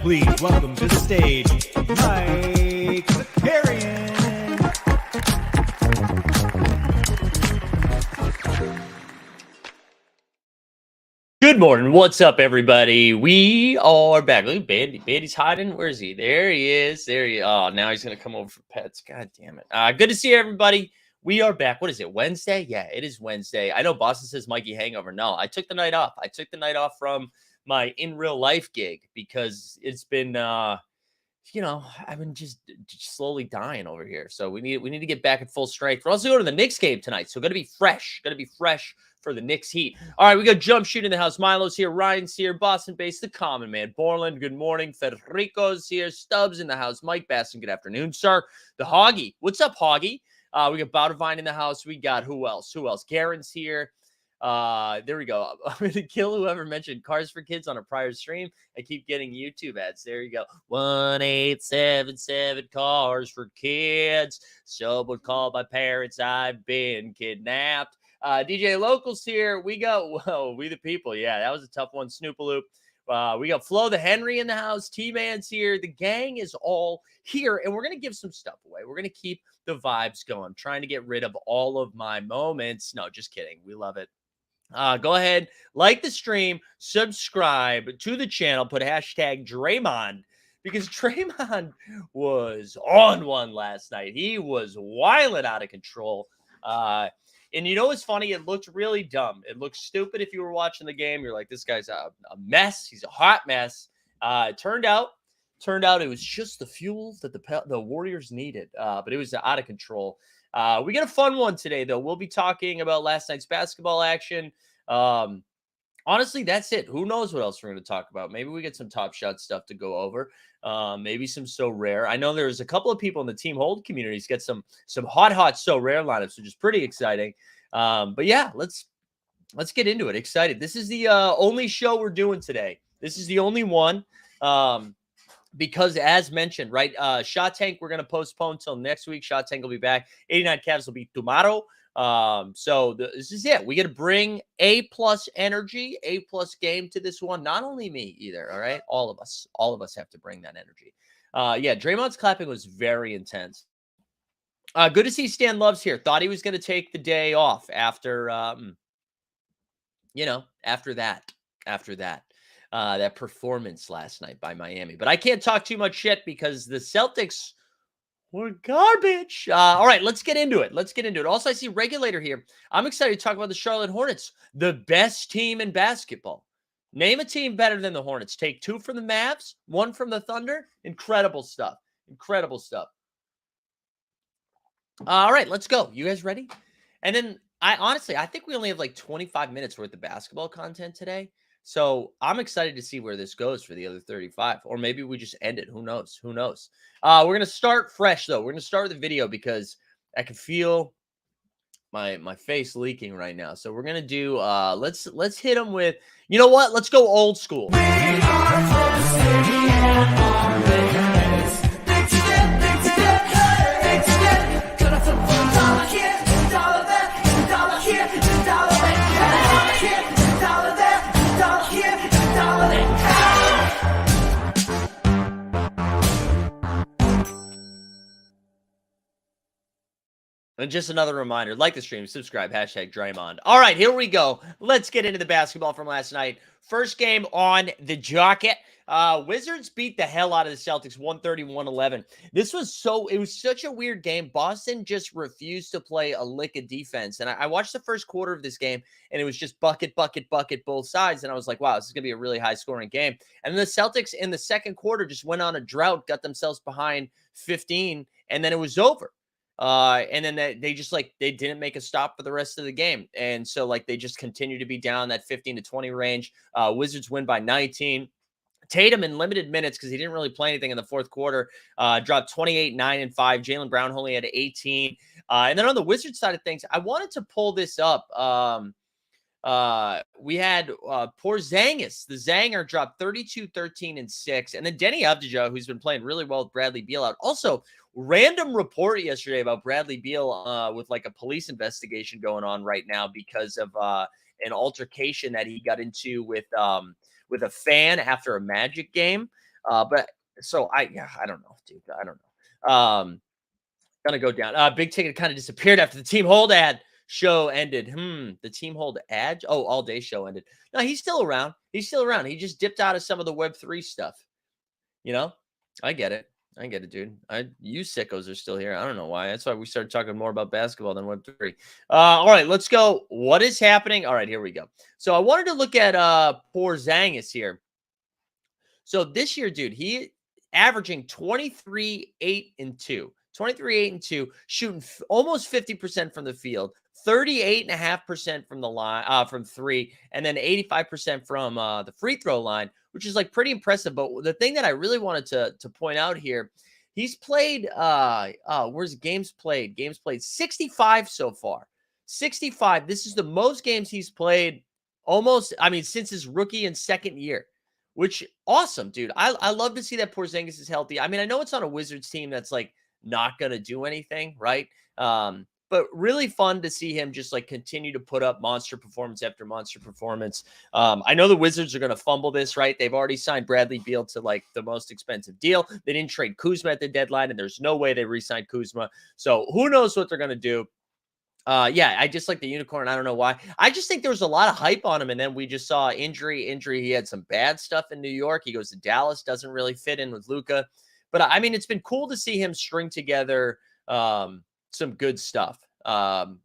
Please welcome to the stage, Mike Zakarian. Good morning. What's up, everybody? We are back. Look, Bandy's hiding. Where is he? There he is. Oh, now he's going to come over for pets. God damn it. Good to see everybody. We are back. What is it, Wednesday? Yeah, it is Wednesday. I know Boston says Mikey hangover. No, I took the night off. I took the night off from my in real life gig because it's been I've been just slowly dying over here. So we need to get back at full strength. We're also going to the Knicks game tonight, so gotta be fresh for the Knicks Heat. All right, we got Jump Shoot in the house. Milo's here, Ryan's here, Boston based, the common man, Borland, good morning, Federico's here, Stubbs in the house, Mike Basson, good afternoon, sir. The Hoggy, what's up, Hoggy? We got Boudevine in the house. We got who else? Garen's here. There we go. I'm going to kill whoever mentioned Cars for Kids on a prior stream. I keep getting YouTube ads. There you go. 1877 Cars for Kids. Someone called my parents. I've been kidnapped. DJ Locals here. We got, We the People. Yeah, that was a tough one. Snoopaloop. We got Flo the Henry in the house. T-Man's here. The gang is all here, and we're going to give some stuff away. We're going to keep the vibes going. I'm trying to get rid of all of my moments. No, just kidding. We love it. Go ahead, like the stream, subscribe to the channel, put hashtag Draymond, because Draymond was on one last night. He was wilding out of control. And you know what's funny? It looked really dumb. It looked stupid if you were watching the game. You're like, this guy's a mess. He's a hot mess. It turned out it was just the fuel that the Warriors needed, but it was out of control. We got a fun one today, though. We'll be talking about last night's basketball action. Honestly, that's it. Who knows what else we're going to talk about? Maybe we get some Top Shot stuff to go over. Maybe some So Rare. I know there's a couple of people in the Team Hold communities get some hot So Rare lineups, which is pretty exciting. But yeah, let's get into it. Excited. This is the only show we're doing today. This is the only one. Because as mentioned, right, Shot Tank, we're going to postpone till next week. Shot Tank will be back. 89 Cavs will be tomorrow. So this is it. We got to bring A+ energy, A+ game to this one. Not only me either. All right. All of us have to bring that energy. Yeah. Draymond's clapping was very intense. Good to see Stan Love's here. Thought he was going to take the day off after, after that. That performance last night by Miami. But I can't talk too much shit because the Celtics were garbage. All right, let's get into it. Also, I see Regulator here. I'm excited to talk about the Charlotte Hornets, the best team in basketball. Name a team better than the Hornets. Take 2 from the Mavs, 1 from the Thunder. Incredible stuff. All right, let's go. You guys ready? And then I think we only have like 25 minutes worth of basketball content today. So I'm excited to see where this goes for the other 35, or maybe we just end it. Who knows? We're going to start fresh though. We're going to start with the video because I can feel my face leaking right now. So we're going to do, let's hit them with, you know what? Let's go old school. We are from the city and on the heads. Big step, gonna flip $1 here, $1 there, $1 here, $1 there. And just another reminder, like the stream, subscribe, hashtag Draymond. All right, here we go. Let's get into the basketball from last night. First game on the jacket. Wizards beat the hell out of the Celtics, 130-111. It was such a weird game. Boston just refused to play a lick of defense. And I watched the first quarter of this game, and it was just bucket, bucket, bucket, both sides. And I was like, wow, this is going to be a really high-scoring game. And the Celtics in the second quarter just went on a drought, got themselves behind 15, and then it was over. And then they didn't make a stop for the rest of the game. And so they just continue to be down that 15 to 20 range. Wizards win by 19. Tatum in limited minutes because he didn't really play anything in the fourth quarter, dropped 28, 9, and 5. Jaylen Brown only had 18. And then on the Wizards side of things, I wanted to pull this up. We had Porzingis, the Zanger, dropped 32, 13, and 6. And then Denny Avdija, who's been playing really well with Bradley Beal out. Also, random report yesterday about Bradley Beal with a police investigation going on right now because of an altercation that he got into with a fan after a Magic game. I don't know, dude. I don't know. Gonna go down. Big Ticket kind of disappeared after the Team Hold ad show ended. The Team Hold ad? Oh, all day show ended. No, he's still around. He just dipped out of some of the Web3 stuff. I get it. Dude. You sickos are still here. I don't know why. That's why we started talking more about basketball than Web3. All right, let's go. What is happening? All right, here we go. So I wanted to look at Porzingis here. So this year, dude, he averaging 23, 8, and 2. 23, 8, and 2, shooting almost 50% from the field, 38.5% from the line, from 3, and then 85% from the free throw line, which is pretty impressive. But the thing that I really wanted to point out here, he's played where's games played? Games played 65 so far. 65. This is the most games he's played since his rookie and second year. Which awesome, dude. I love to see that Porzingis is healthy. I know it's on a Wizards team that's not going to do anything, right? But really fun to see him just continue to put up monster performance after monster performance. I know the Wizards are going to fumble this, right? They've already signed Bradley Beal to the most expensive deal. They didn't trade Kuzma at the deadline, and there's no way they re-signed Kuzma. So who knows what they're going to do. I just like the unicorn. I don't know why. I just think there was a lot of hype on him, and then we just saw injury. He had some bad stuff in New York. He goes to Dallas, doesn't really fit in with Luka. But it's been cool to see him string together some good stuff.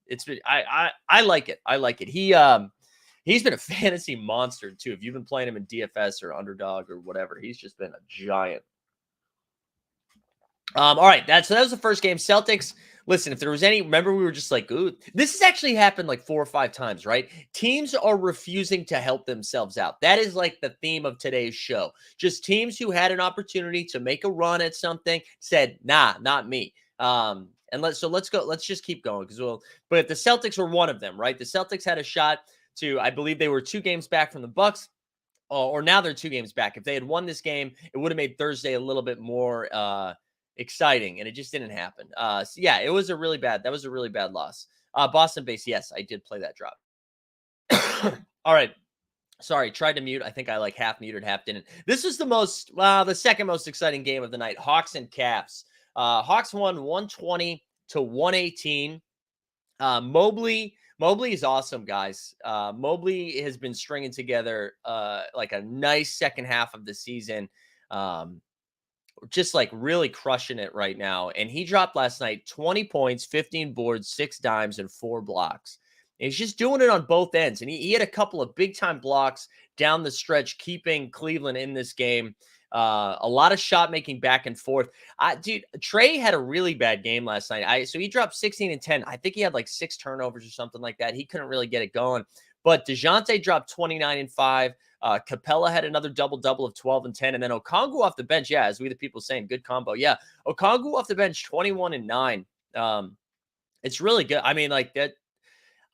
It's been I like it. I like it. He's been a fantasy monster too. If you've been playing him in DFS or Underdog or whatever, he's just been a giant. All right, that was the first game. Celtics. Listen, if there was remember we were just ooh, this has actually happened 4 or 5 times, right? Teams are refusing to help themselves out. That is the theme of today's show. Just teams who had an opportunity to make a run at something said, nah, not me. And let's go. Let's just keep going but the Celtics were one of them, right? The Celtics had a shot to, I believe they were 2 games back from the Bucks. Or now they're 2 games back. If they had won this game, it would have made Thursday a little bit more exciting, and it just didn't happen. It was a really bad loss. Boston base, yes, I did play that drop. All right, sorry, tried to mute. I think I half muted, half didn't. This was the second most exciting game of the night. Hawks and Caps. Hawks won 120-118. Mobley is awesome, guys. Mobley has been stringing together a nice second half of the season. Just really crushing it right now. And he dropped last night 20 points, 15 boards, 6 dimes, and 4 blocks. And he's just doing it on both ends. And he had a couple of big time blocks down the stretch, keeping Cleveland in this game. A lot of shot making back and forth. Dude, Trey had a really bad game last night. So he dropped 16 and 10. I think he had 6 turnovers or something like that. He couldn't really get it going. But DeJounte dropped 29 and 5. Capella had another double-double of 12 and 10. And then Okongwu off the bench. Yeah, as we the people saying, good combo. Yeah, Okongwu off the bench, 21 and 9. It's really good. That.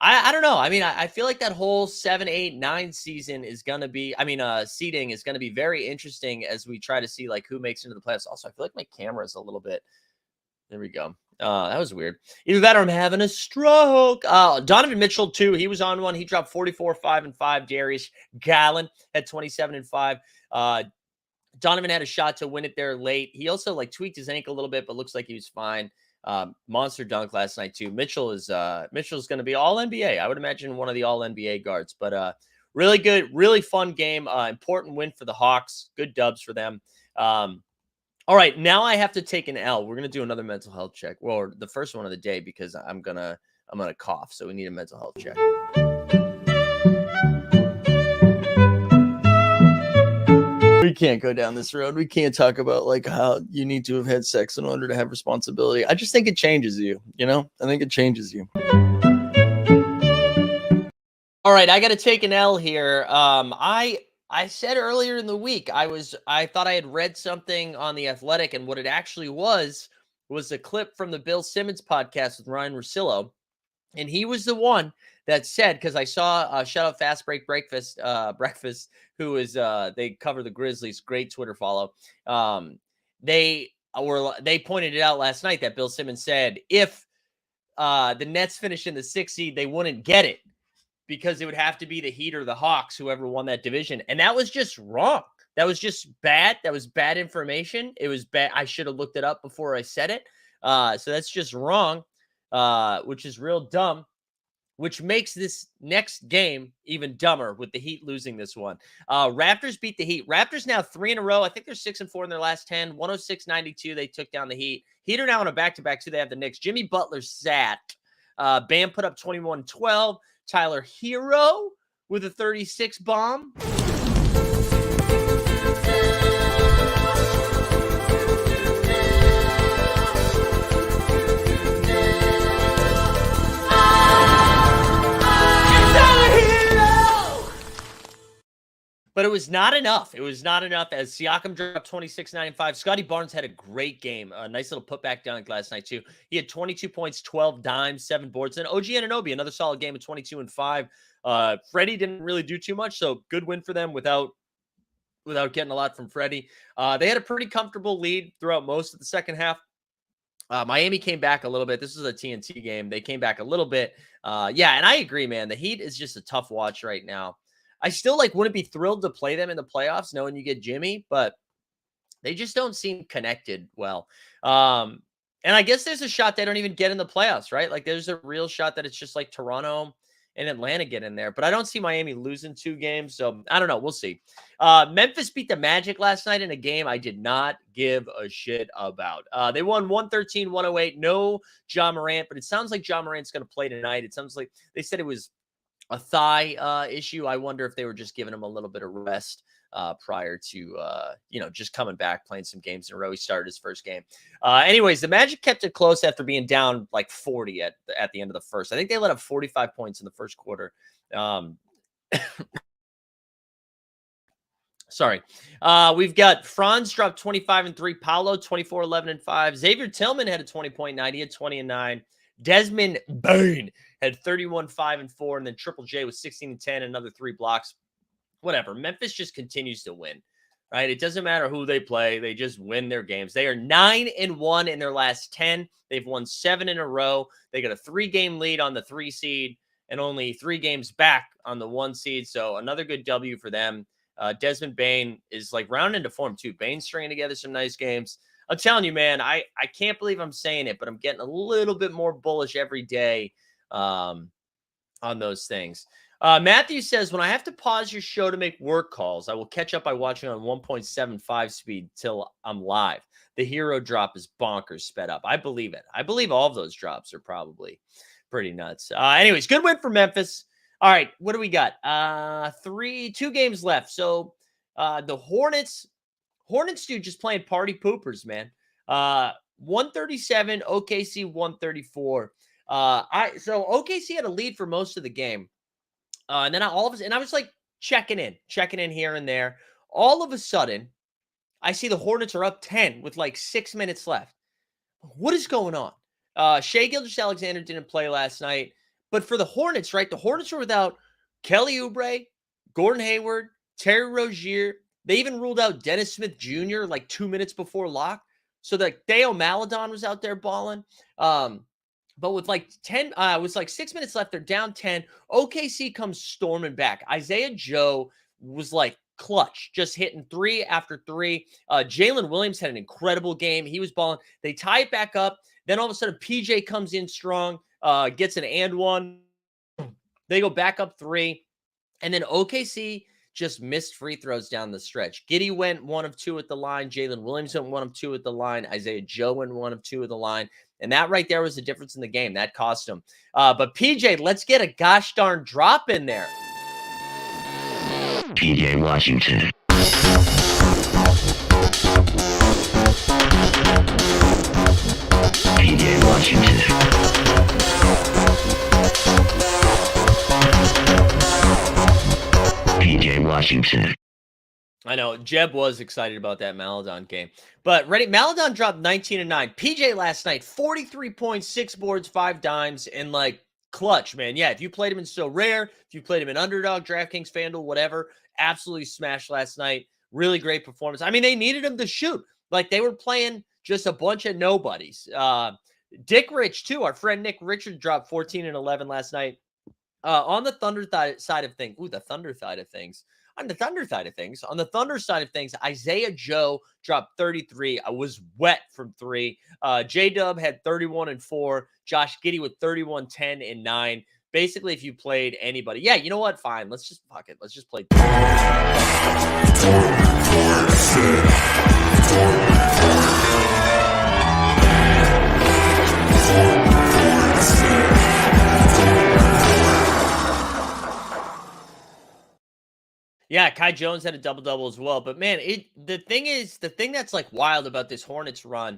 I don't know. I feel like that whole 7, 8, 9 season is going to be, seeding is going to be very interesting as we try to see who makes it into the playoffs. Also, I feel like my camera is a little bit, there we go. That was weird. Either that or I'm having a stroke. Donovan Mitchell, too. He was on one. He dropped 44, 5 and 5. Darius Garland had 27 and 5. Donovan had a shot to win it there late. He also tweaked his ankle a little bit, but looks like he was fine. Monster dunk last night too. Mitchell's going to be all NBA. I would imagine one of the all NBA guards, but really good, really fun game. Important win for the Hawks. Good dubs for them. All right, now I have to take an L. We're going to do another mental health check. Well, the first one of the day because I'm going to cough, so we need a mental health check. We can't go down this road. We can't talk about like how you need to have had sex in order to have responsibility. I just think it changes you, you know? I think it changes you. All right, I got to take an L here. I said earlier in the week I thought I had read something on The Athletic, and what it actually was a clip from the Bill Simmons podcast with Ryan Russillo. And he was the one that said, because I saw shout out Fast Break Breakfast, who is they cover the Grizzlies, great Twitter follow. They pointed it out last night that Bill Simmons said if the Nets finished in the 6th seed, they wouldn't get it because it would have to be the Heat or the Hawks, whoever won that division. And that was just wrong. That was just bad. That was bad information. It was bad. I should have looked it up before I said it. So that's just wrong. Which is real dumb, which makes this next game even dumber with the Heat losing this one. Raptors beat the Heat. Raptors now 3 in a row. I think they're 6-4 in their last 10. 106-92. They took down the Heat. Heat are now on a back-to-back too. They have the Knicks. Jimmy Butler sat. Bam put up 21-12. Tyler Hero with a 36 bomb. But it was not enough. It was not enough as Siakam dropped 26-95. Scotty Barnes had a great game. A nice little putback dunk last night, too. He had 22 points, 12 dimes, 7 boards. And OG Anunoby, another solid game of 22 and 5. Freddie didn't really do too much, so good win for them without getting a lot from Freddie. They had a pretty comfortable lead throughout most of the second half. Miami came back a little bit. This is a TNT game. They came back a little bit. Yeah, and I agree, man. The Heat is just a tough watch right now. I still wouldn't be thrilled to play them in the playoffs knowing you get Jimmy, but they just don't seem connected well. And I guess there's a shot they don't even get in the playoffs, right? Like there's a real shot that it's just like Toronto and Atlanta get in there, but I don't see Miami losing 2 games. So I don't know. We'll see. Memphis beat the Magic last night in a game I did not give a shit about. They won 113-108. No Ja Morant, but it sounds like Ja Morant's going to play tonight. It sounds like they said it was a thigh issue. I wonder if they were just giving him a little bit of rest prior to, just coming back, playing some games in a row. He started his first game. Anyways, the Magic kept it close after being down 40 at the end of the first. I think they let up 45 points in the first quarter. Sorry. We've got Franz dropped 25 and 3. Paolo 24, 11 and 5. Xavier Tillman had a 20-point night. He had 20 and 9. Desmond Bane had 31, 5 and 4. And then Triple J was 16 and 10, another 3 blocks. Whatever. Memphis just continues to win, right? It doesn't matter who they play. They just win their games. They are 9-1 in their last 10. They've won 7 in a row. They got a 3-game lead on the 3 seed and only 3 games back on the 1 seed. So another good W for them. Desmond Bane is rounding into form too. Bane's stringing together some nice games. I'm telling you, man, I can't believe I'm saying it, but I'm getting a little bit more bullish every day on those things. Matthew says, when I have to pause your show to make work calls, I will catch up by watching on 1.75 speed till I'm live. The hero drop is bonkers sped up. I believe it. I believe all of those drops are probably pretty nuts. Anyways, good win for Memphis. All right, what do we got? 2 games left. So the Hornets, dude, just playing party poopers, man. 137, OKC 134. So OKC had a lead for most of the game. And then I was checking in here and there. All of a sudden, I see the Hornets are up 10 with 6 minutes left. What is going on? Shai Gilgeous-Alexander didn't play last night. But for the Hornets, right? The Hornets were without Kelly Oubre, Gordon Hayward, Terry Rozier. They even ruled out Dennis Smith Jr. 2 minutes before lock. So Theo Maledon was out there balling. But with 6 minutes left, they're down 10. OKC comes storming back. Isaiah Joe was clutch, just hitting 3 after 3. Jalen Williams had an incredible game. He was balling. They tie it back up. Then all of a sudden, PJ comes in strong, gets an and one. They go back up 3. And then OKC just missed free throws down the stretch. Giddey went 1 of 2 at the line. Jalen Williams went 1 of 2 at the line. Isaiah Joe went 1 of 2 at the line. And that right there was the difference in the game. That cost him. But PJ, let's get a gosh darn drop in there. PJ Washington. PJ Washington. PJ Washington. I know Jeb was excited about that Maladon game, but ready. Maladon dropped 19 and 9. PJ last night, 43 points, 6 boards, 5 dimes, and like clutch, man. Yeah, if you played him in So Rare, if you played him in Underdog, DraftKings, FanDuel, whatever, absolutely smashed last night. Really great performance. I mean, they needed him to shoot. Like they were playing just a bunch of nobodies. Dick Rich too. Our friend Nick Richards dropped 14 and 11 last night. On the Thunder side of things, the Thunder side of things. On the Thunder side of things, Isaiah Joe dropped 33. I was wet from 3. J-Dub had 31 and 4. Josh Giddey with 31, 10, and 9. Basically, if you played anybody, yeah, you know what? Fine. Let's just fuck it. Let's just play. Yeah, Kai Jones had a double-double as well. But man, the thing that's like wild about this Hornets run,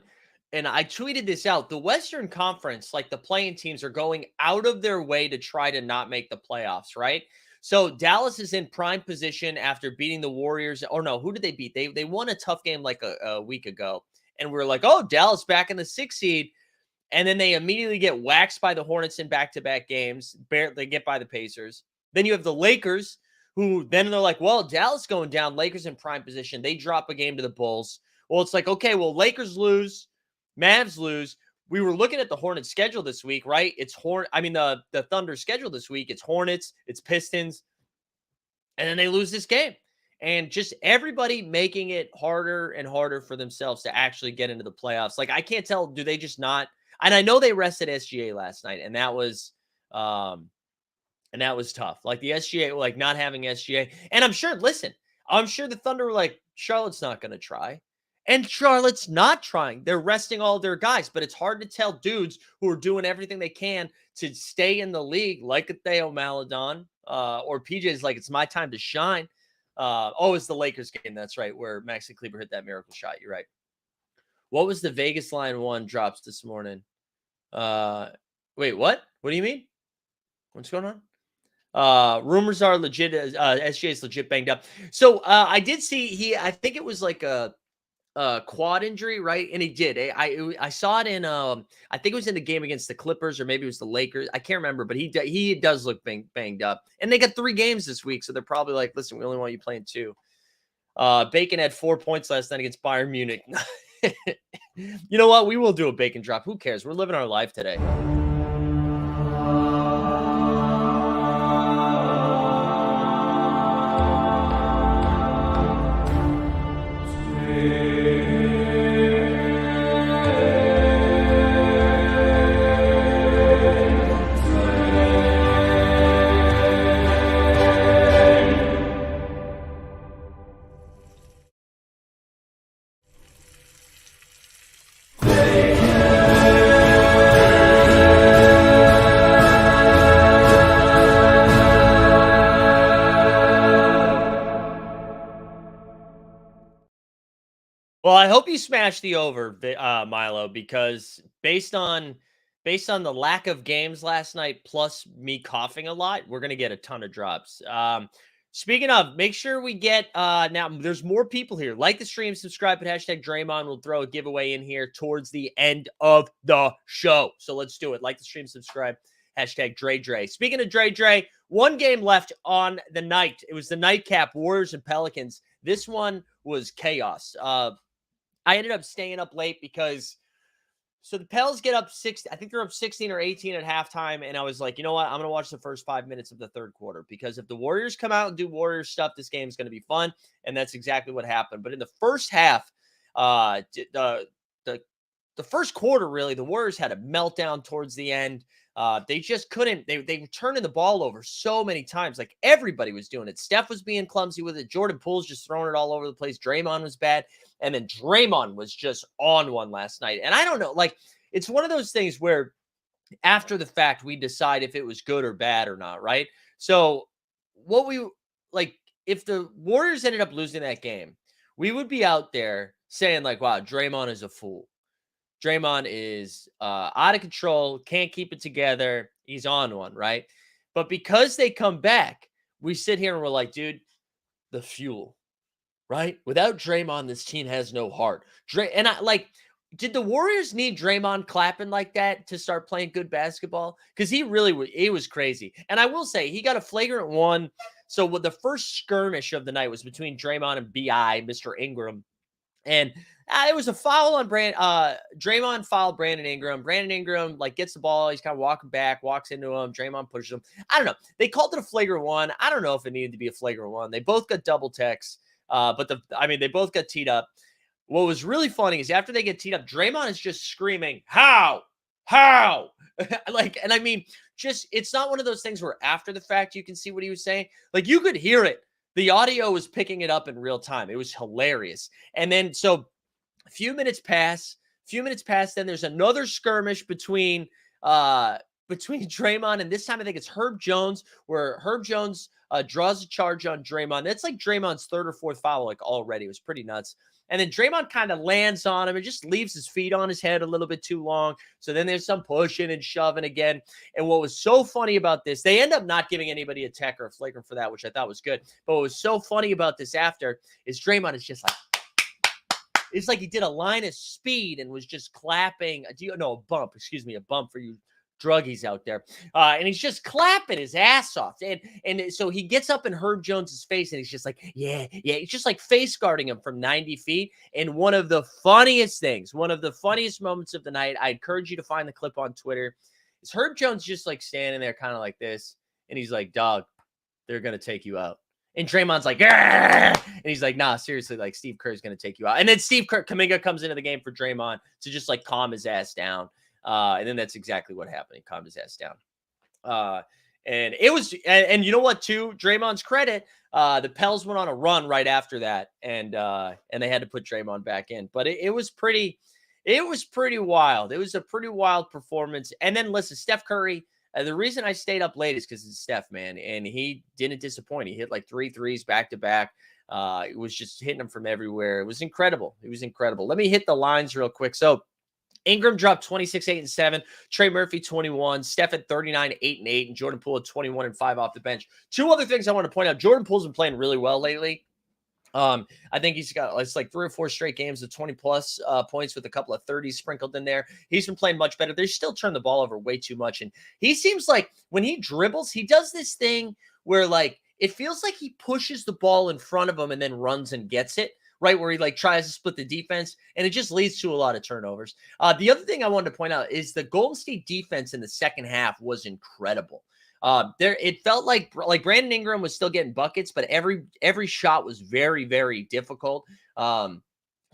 and I tweeted this out, the Western Conference, like the playing teams are going out of their way to try to not make the playoffs, right? So Dallas is in prime position after beating the Warriors. Or no, who did they beat? They won a tough game like a week ago. And we were like, oh, Dallas back in the 6th seed. And then they immediately get waxed by the Hornets in back-to-back games. They get by the Pacers. Then you have the Lakers, who then they're like, well, Dallas going down, Lakers in prime position. They drop a game to the Bulls. Well, it's like, okay, well, Lakers lose, Mavs lose. We were looking at the Hornets schedule this week, right? It's the Thunder schedule this week. It's Hornets, it's Pistons, and then they lose this game. And just everybody making it harder and harder for themselves to actually get into the playoffs. Like, I can't tell, do they just not? And I know they rested SGA last night, and that was tough. Like the SGA, like not having SGA. And I'm sure the Thunder were like, Charlotte's not going to try. And Charlotte's not trying. They're resting all their guys. But it's hard to tell dudes who are doing everything they can to stay in the league, like a Theo Maladon or PJ's like, it's my time to shine. It's the Lakers game. That's right, where Maxi Kleber hit that miracle shot. You're right. What was the Vegas line 1 drops this morning? Wait, what? What do you mean? What's going on? Rumors are legit. SGA is legit banged up. So I did see I think it was like a quad injury, right? And he did. I saw it in I think it was in the game against the Clippers or maybe it was the Lakers. I can't remember, but he does look banged up. And they got 3 games this week, so they're probably like, listen, we only want you playing 2. Bacon had 4 points last night against Bayern Munich. You know what? We will do a Bacon drop. Who cares? We're living our life today. Well, I hope you smash the over, Milo, because based on the lack of games last night, plus me coughing a lot, we're gonna get a ton of drops. Speaking of, make sure we get now. There's more people here. Like the stream, subscribe, but hashtag Draymond. We'll throw a giveaway in here towards the end of the show. So let's do it. Like the stream, subscribe, hashtag Dre. Speaking of Dre, 1 game left on the night. It was the nightcap, Warriors and Pelicans. This one was chaos. I ended up staying up late because the Pels get up 6. I think they're up 16 or 18 at halftime. And I was like, you know what? I'm going to watch the first 5 minutes of the 3rd quarter because if the Warriors come out and do Warriors stuff, this game is going to be fun. And that's exactly what happened. But in the first half, the the first quarter, really, the Warriors had a meltdown towards the end. They just couldn't. They were turning the ball over so many times. Like everybody was doing it. Steph was being clumsy with it. Jordan Poole's just throwing it all over the place. Draymond was bad, and then Draymond was just on one last night. And I don't know, like it's one of those things where after the fact we decide if it was good or bad or not, right? So what we like if the Warriors ended up losing that game, we would be out there saying like, "Wow, Draymond is a fool." Draymond is out of control, can't keep it together. He's on one, right? But because they come back, we sit here and we're like, dude, the fuel, right? Without Draymond, this team has no heart. And I like, did the Warriors need Draymond clapping like that to start playing good basketball? Because he really was, it was crazy. And I will say, he got a flagrant one. So the first skirmish of the night was between Draymond and BI, Mr. Ingram. And it was a foul on Draymond fouled Brandon Ingram. Brandon Ingram like gets the ball. He's kind of walking back, walks into him. Draymond pushes him. I don't know. They called it a flagrant one. I don't know if it needed to be a flagrant one. They both got double techs. But they both got teed up. What was really funny is after they get teed up, Draymond is just screaming, how? Like, and I mean, just, it's not one of those things where after the fact, you can see what he was saying. Like you could hear it. The audio was picking it up in real time. It was hilarious. And then, so a few minutes pass, then there's another skirmish between Draymond, and this time I think it's Herb Jones, where Herb Jones draws a charge on Draymond. That's like Draymond's third or fourth foul, like already. It was pretty nuts. And then Draymond kind of lands on him and just leaves his feet on his head a little bit too long. So then there's some pushing and shoving again. And what was so funny about this, they end up not giving anybody a tech or a flagrant for that, which I thought was good. But what was so funny about this after is Draymond is just like, it's like he did a line of speed and was just clapping. A bump for you druggies out there. And he's just clapping his ass off. And so he gets up in Herb Jones's face and he's just like, yeah. He's just like face guarding him from 90 feet. And one of the funniest moments of the night, I encourage you to find the clip on Twitter, is Herb Jones just like standing there kind of like this. And he's like, dog, they're going to take you out. And Draymond's like, and he's like, nah, seriously, like Steve Kerr's going to take you out. And then Kuminga comes into the game for Draymond to just like calm his ass down. And then that's exactly what happened. He calmed his ass down. And it was, and you know what, too, Draymond's credit, the Pels went on a run right after that. And they had to put Draymond back in, but it was pretty wild. It was a pretty wild performance. And then listen, Steph Curry, the reason I stayed up late is because it's Steph, man. And he didn't disappoint. He hit like 3 threes back to back. It was just hitting them from everywhere. It was incredible. Let me hit the lines real quick. So Ingram dropped 26, 8, and 7. Trey Murphy, 21. Steph at 39, 8, and 8. And Jordan Poole at 21 and 5 off the bench. Two other things I want to point out. Jordan Poole's been playing really well lately. I think he's got, it's like 3 or 4 straight games of 20 plus points with a couple of 30s sprinkled in there. He's been playing much better. They still turn the ball over way too much. And he seems like when he dribbles, he does this thing where like, it feels like he pushes the ball in front of him and then runs and gets it, right? Where he like tries to split the defense, and it just leads to a lot of turnovers. The other thing I wanted to point out is the Golden State defense in the second half was incredible. It felt like Brandon Ingram was still getting buckets, but every shot was very, very difficult. CJ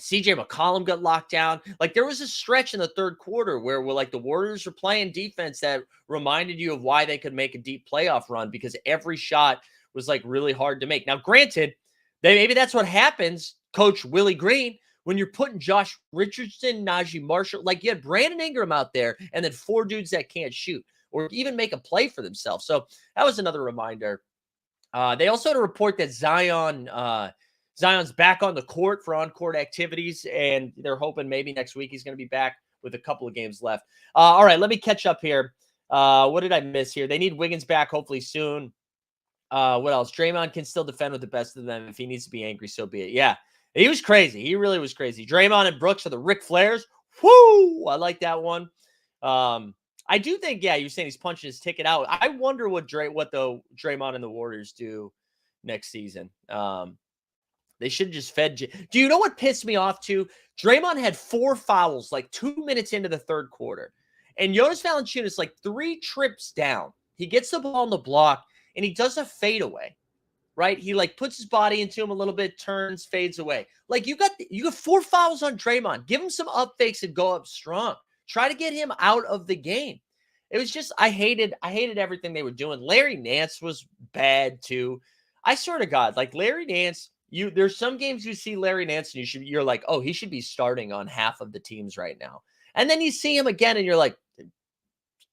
McCollum got locked down. Like there was a stretch in the third quarter where like the Warriors were playing defense that reminded you of why they could make a deep playoff run, because every shot was like really hard to make. Now, granted, maybe that's what happens, Coach Willie Green, when you're putting Josh Richardson, Najee Marshall, like you had Brandon Ingram out there and then 4 dudes that can't shoot or even make a play for themselves. So that was another reminder. They also had a report that Zion's back on the court for on-court activities, and they're hoping maybe next week he's going to be back with a couple of games left. All right, let me catch up here. What did I miss here? They need Wiggins back hopefully soon. What else? Draymond can still defend with the best of them. If he needs to be angry, so be it. Yeah, he was crazy. He really was crazy. Draymond and Brooks are the Ric Flairs. Woo! I like that one. I do think, yeah, you're saying he's punching his ticket out. I wonder what the Draymond and the Warriors do next season. They should have just fed. Do you know what pissed me off too? Draymond had 4 fouls like 2 minutes into the third quarter. And Jonas Valanciunas like 3 trips down. He gets the ball on the block and he does a fadeaway, right? He like puts his body into him a little bit, turns, fades away. Like you got 4 fouls on Draymond. Give him some up fakes and go up strong. Try to get him out of the game. It was just I hated everything they were doing. Larry Nance was bad too. I swear to God, like Larry Nance, there's some games you see Larry Nance and you're like, oh, he should be starting on half of the teams right now. And then you see him again and you're like,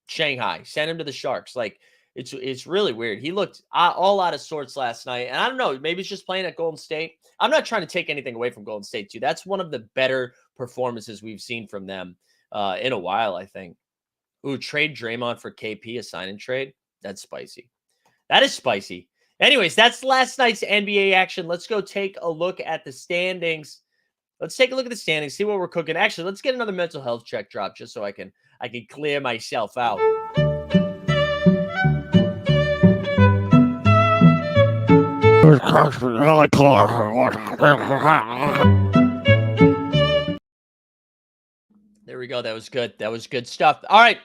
Shanghai, send him to the Sharks. Like it's really weird. He looked all out of sorts last night. And I don't know, maybe it's just playing at Golden State. I'm not trying to take anything away from Golden State too. That's one of the better performances we've seen from them in a while, I think. Ooh, trade Draymond for KP, a sign and trade. That's spicy. That is spicy. Anyways, that's last night's NBA action. Let's go take a look at the standings. Let's take a look at the standings, see what we're cooking. Actually, let's get another mental health check drop just so I can clear myself out. There we go. That was good. That was good stuff. All right.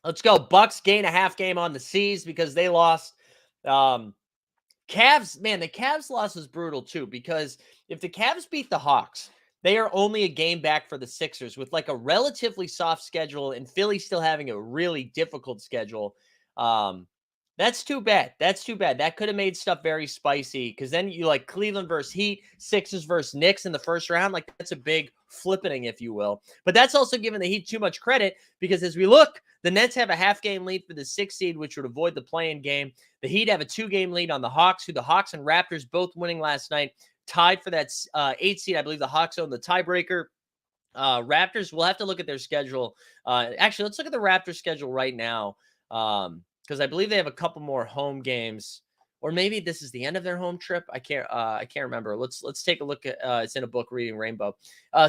Let's go. Bucks gain a half game on the C's because they lost. Cavs, man, the Cavs loss was brutal too, because if the Cavs beat the Hawks, they are only a game back for the Sixers with like a relatively soft schedule and Philly still having a really difficult schedule. That's too bad. That's too bad. That could have made stuff very spicy because then you like Cleveland versus Heat, Sixers versus Knicks in the first round. Like that's a big flippening, if you will. But that's also giving the Heat too much credit because as we look, the Nets have a half-game lead for the 6th seed, which would avoid the play-in game. The Heat have a 2-game lead on the Hawks, who the Hawks and Raptors both winning last night, tied for that 8th seed. I believe the Hawks own the tiebreaker. Raptors, we'll have to look at their schedule. Actually, let's look at the Raptors schedule right now. Because I believe they have a couple more home games, or maybe this is the end of their home trip. I can't remember. Let's take a look at it's in a book, Reading Rainbow.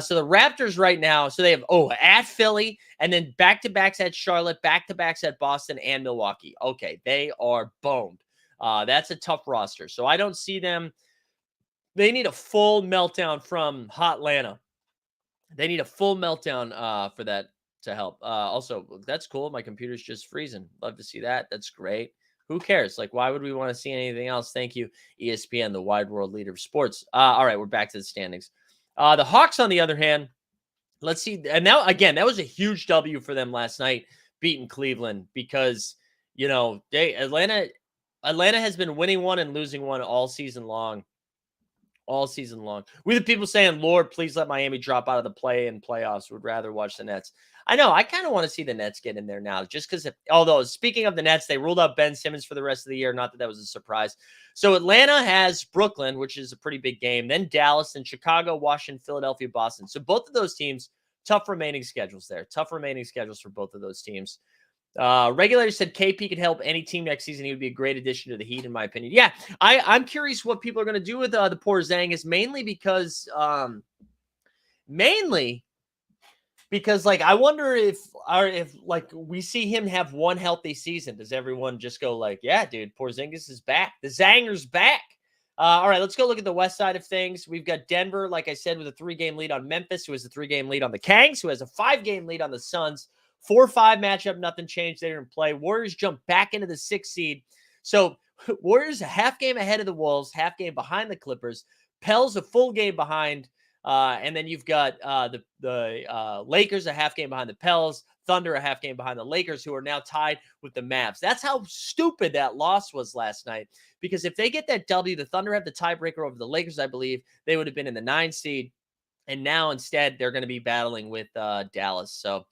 So the Raptors right now, so they have at Philly and then back-to-backs at Charlotte, back-to-backs at Boston and Milwaukee. Okay, they are boned. That's a tough roster. So I don't see them. They need a full meltdown from Hotlanta. They need a full meltdown for that to help. Also, that's cool. My computer's just freezing. Love to see that. That's great. Who cares? Like, why would we want to see anything else? Thank you, ESPN, the wide world leader of sports. All right, we're back to the standings. The Hawks, on the other hand, let's see. And now, again, that was a huge W for them last night, beating Cleveland because, you know, Atlanta has been winning one and losing one all season long. All season long. We the people saying, Lord, please let Miami drop out of the play and playoffs. Would rather watch the Nets. I know. I kind of want to see the Nets get in there now, just because, although speaking of the Nets, they ruled out Ben Simmons for the rest of the year. Not that that was a surprise. So Atlanta has Brooklyn, which is a pretty big game. Then Dallas, then Chicago, Washington, Philadelphia, Boston. So both of those teams, tough remaining schedules there. Tough remaining schedules for both of those teams. Regulators said KP could help any team next season. He would be a great addition to the Heat, in my opinion. Yeah, I'm curious what people are going to do with the poor Zangus, mainly because like I wonder if like we see him have one healthy season. Does everyone just go like, yeah, dude, Porzingis is back. The Zanger's back. All right, let's go look at the west side of things. We've got Denver, like I said, with a 3-game lead on Memphis, who has a 3-game lead on the Kangs, who has a 5-game lead on the Suns. 4-5 matchup, nothing changed. They didn't play. Warriors jump back into the 6th seed. So Warriors a half game ahead of the Wolves, half game behind the Clippers. Pels a full game behind. And then you've got the Lakers a half game behind the Pels. Thunder a half game behind the Lakers, who are now tied with the Mavs. That's how stupid that loss was last night. Because if they get that W, the Thunder have the tiebreaker over the Lakers, I believe. They would have been in the 9th seed. And now instead, they're going to be battling with Dallas. So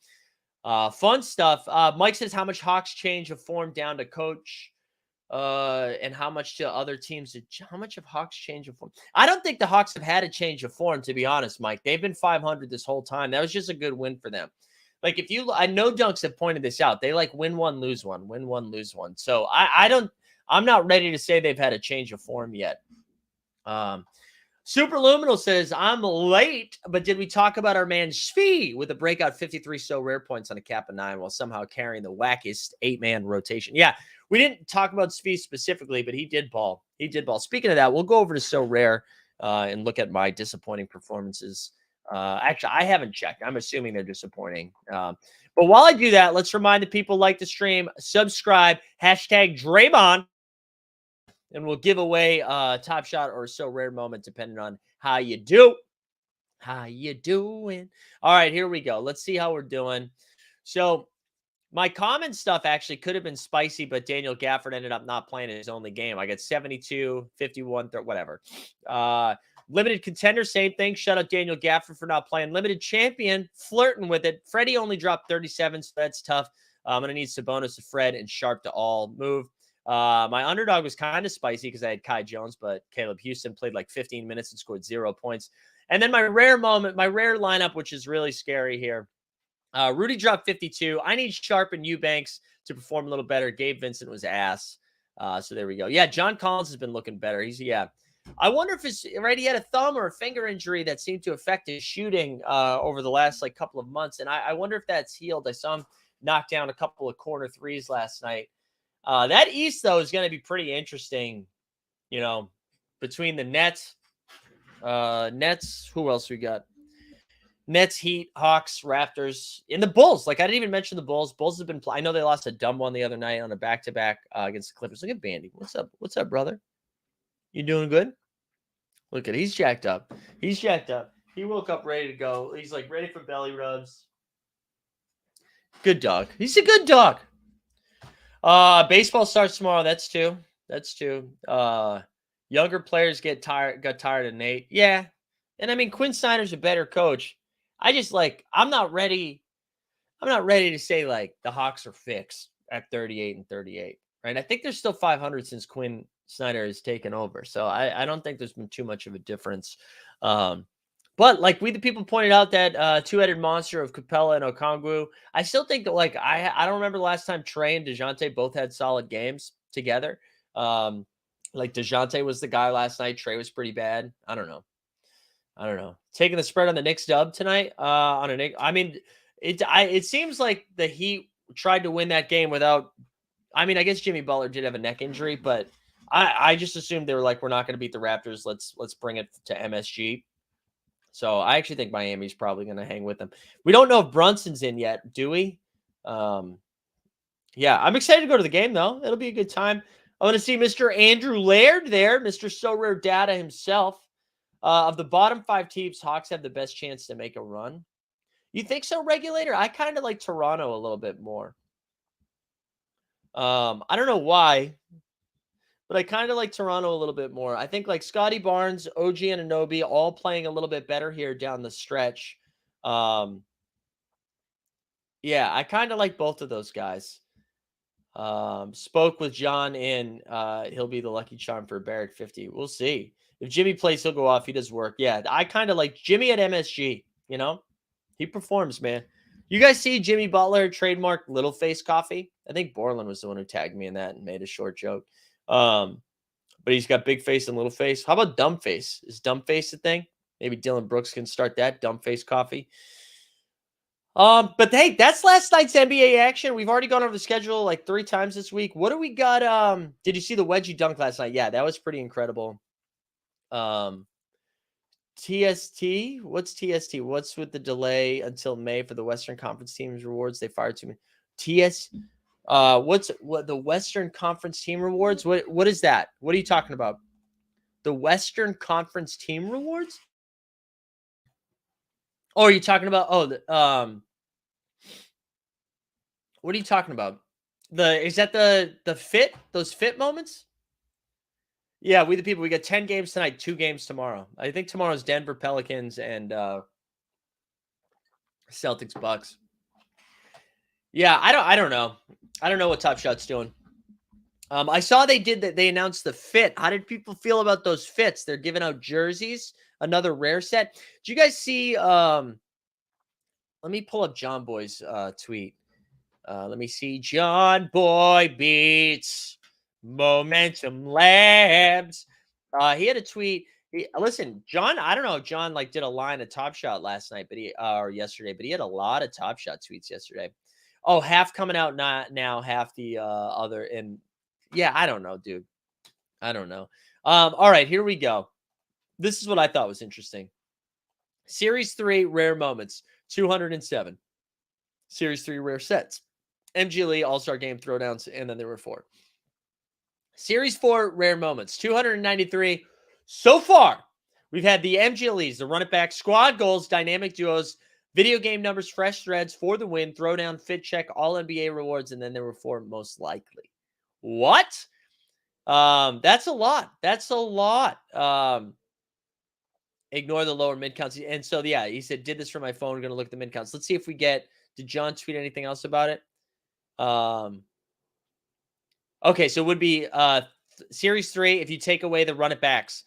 fun stuff. Mike says, how much Hawks change of form down to coach and how much to other teams? How much of Hawks change of form? I don't think the Hawks have had a change of form, to be honest, Mike. They've been 500 this whole time. That was just a good win for them. Like I know Dunks have pointed this out. They like win one, lose one, win one, lose one. So I'm not ready to say they've had a change of form yet. Superluminal says, I'm late, but did we talk about our man Shvee with a breakout 53 so rare points on a cap of 9 while somehow carrying the wackiest 8-man rotation? Yeah, we didn't talk about Shvee specifically, but he did ball. He did ball. Speaking of that, we'll go over to so rare and look at my disappointing performances. Actually, I haven't checked. I'm assuming they're disappointing. But while I do that, let's remind the people, like the stream, subscribe, hashtag Draymond. and we'll give away a Top Shot or So Rare moment depending on how you do. How you doing? All right, here we go. Let's see how we're doing. So my common stuff actually could have been spicy, but Daniel Gafford ended up not playing his only game. I got 72, 51, whatever. Limited contender, same thing. Shut up Daniel Gafford for not playing. Limited champion, flirting with it. Freddie only dropped 37, so that's tough. I'm going to need Sabonis to Fred and Sharp to all move. My underdog was kind of spicy because I had Kai Jones, but Caleb Houston played like 15 minutes and scored 0 points. And then my rare moment, my rare lineup, which is really scary here. Rudy dropped 52. I need Sharp and Eubanks to perform a little better. Gabe Vincent was ass. So there we go. Yeah, John Collins has been looking better. I wonder if it's right. He had a thumb or a finger injury that seemed to affect his shooting over the last like couple of months. And I wonder if that's healed. I saw him knock down a couple of corner threes last night. That East, though, is going to be pretty interesting, between the Nets. Who else we got? Nets, Heat, Hawks, Raptors, and the Bulls. Like, I didn't even mention the Bulls. Bulls have been I know they lost a dumb one the other night on a back-to-back against the Clippers. Look at Bandy. What's up? What's up, brother? You doing good? Look at he's jacked up. He's jacked up. He woke up ready to go. He's like ready for belly rubs. Good dog. He's a good dog. Baseball starts tomorrow. That's two. Younger players got tired of Nate. Yeah. And I mean, Quinn Snyder's a better coach. I'm not ready to say like the Hawks are fixed at 38 and 38, right? I think they're still 500 since Quinn Snyder has taken over. So I don't think there's been too much of a difference. But like we the people pointed out that two-headed monster of Capella and Okongwu, I still think that like I don't remember the last time Trey and DeJounte both had solid games together. Like DeJounte was the guy last night. Trey was pretty bad. I don't know. Taking the spread on the Knicks dub tonight. It seems like the Heat tried to win that game without. I mean, I guess Jimmy Butler did have a neck injury, but I just assumed they were like, we're not going to beat the Raptors. Let's bring it to MSG. So I actually think Miami's probably going to hang with them. We don't know if Brunson's in yet, do we? Yeah, I'm excited to go to the game though. It'll be a good time. I want to see Mr. Andrew Laird there, Mr. So Rare Data himself. Of the bottom 5 teams, Hawks have the best chance to make a run. You think so, Regulator? I kind of like Toronto a little bit more. I don't know why, but I kind of like Toronto a little bit more. I think like Scotty Barnes, OG Anunoby, all playing a little bit better here down the stretch. Yeah, I kind of like both of those guys. Spoke with John and he'll be the lucky charm for Barrett 50. We'll see. If Jimmy plays, he'll go off. He does work. Yeah, I kind of like Jimmy at MSG, He performs, man. You guys see Jimmy Butler trademark Little Face Coffee? I think Borland was the one who tagged me in that and made a short joke. But he's got big face and little face. How about dumb face? Is dumb face a thing? Maybe Dylan Brooks can start that dumb face coffee. But hey, that's last night's NBA action. We've already gone over the schedule like 3 times this week. What do we got? Did you see the wedgie dunk last night? Yeah, that was pretty incredible. TST, what's TST? What's with the delay until May for the Western Conference teams rewards? They fired too many. What's the Western Conference team rewards? What is that? What are you talking about? The Western Conference team rewards? Oh, are you talking about what are you talking about? Is that the fit? Those fit moments? Yeah, we the people. We got 10 games tonight, 2 games tomorrow. I think tomorrow's Denver Pelicans and Celtics Bucks. Yeah, I don't know. I don't know what Top Shot's doing. I saw they announced the fit. How did people feel about those fits? They're giving out jerseys, another rare set. Did you guys see let me pull up John Boy's tweet. Let me see. John Boy beats Momentum Labs. He had a tweet. Listen, John, I don't know if John like did a line of Top Shot last night, but or yesterday, but he had a lot of Top Shot tweets yesterday. Oh, half coming out now, half the other. And yeah, I don't know, dude. I don't know. All right, here we go. This is what I thought was interesting. Series 3 rare moments, 207. Series 3 rare sets. MG Lee All-Star Game throwdowns, and then there were 4. Series 4 rare moments, 293 so far. We've had the MGLEs, the run it back, squad goals, dynamic duos, video game numbers, fresh threads for the win, throwdown, fit check, all NBA rewards, and then there were 4 most likely. What? That's a lot. That's a lot. Ignore the lower mid counts. And so, yeah, he said, did this for my phone. Going to look at the mid counts. Let's see if we get, did John tweet anything else about it? Okay, so it would be Series 3 if you take away the run it backs,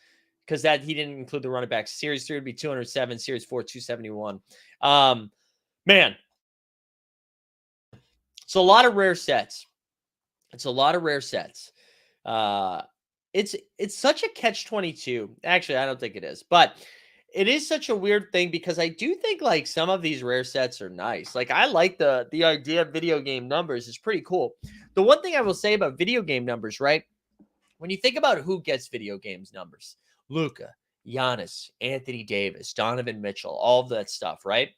because that he didn't include the run it backs. Series 3 would be 207, Series 4, 271. Man, it's a lot of rare sets. It's a lot of rare sets. It's such a catch-22. Actually, I don't think it is, but it is such a weird thing because I do think like some of these rare sets are nice. Like I like the idea of video game numbers is pretty cool. The one thing I will say about video game numbers, right? When you think about who gets video games numbers, Luka, Giannis, Anthony Davis, Donovan Mitchell, all of that stuff, right?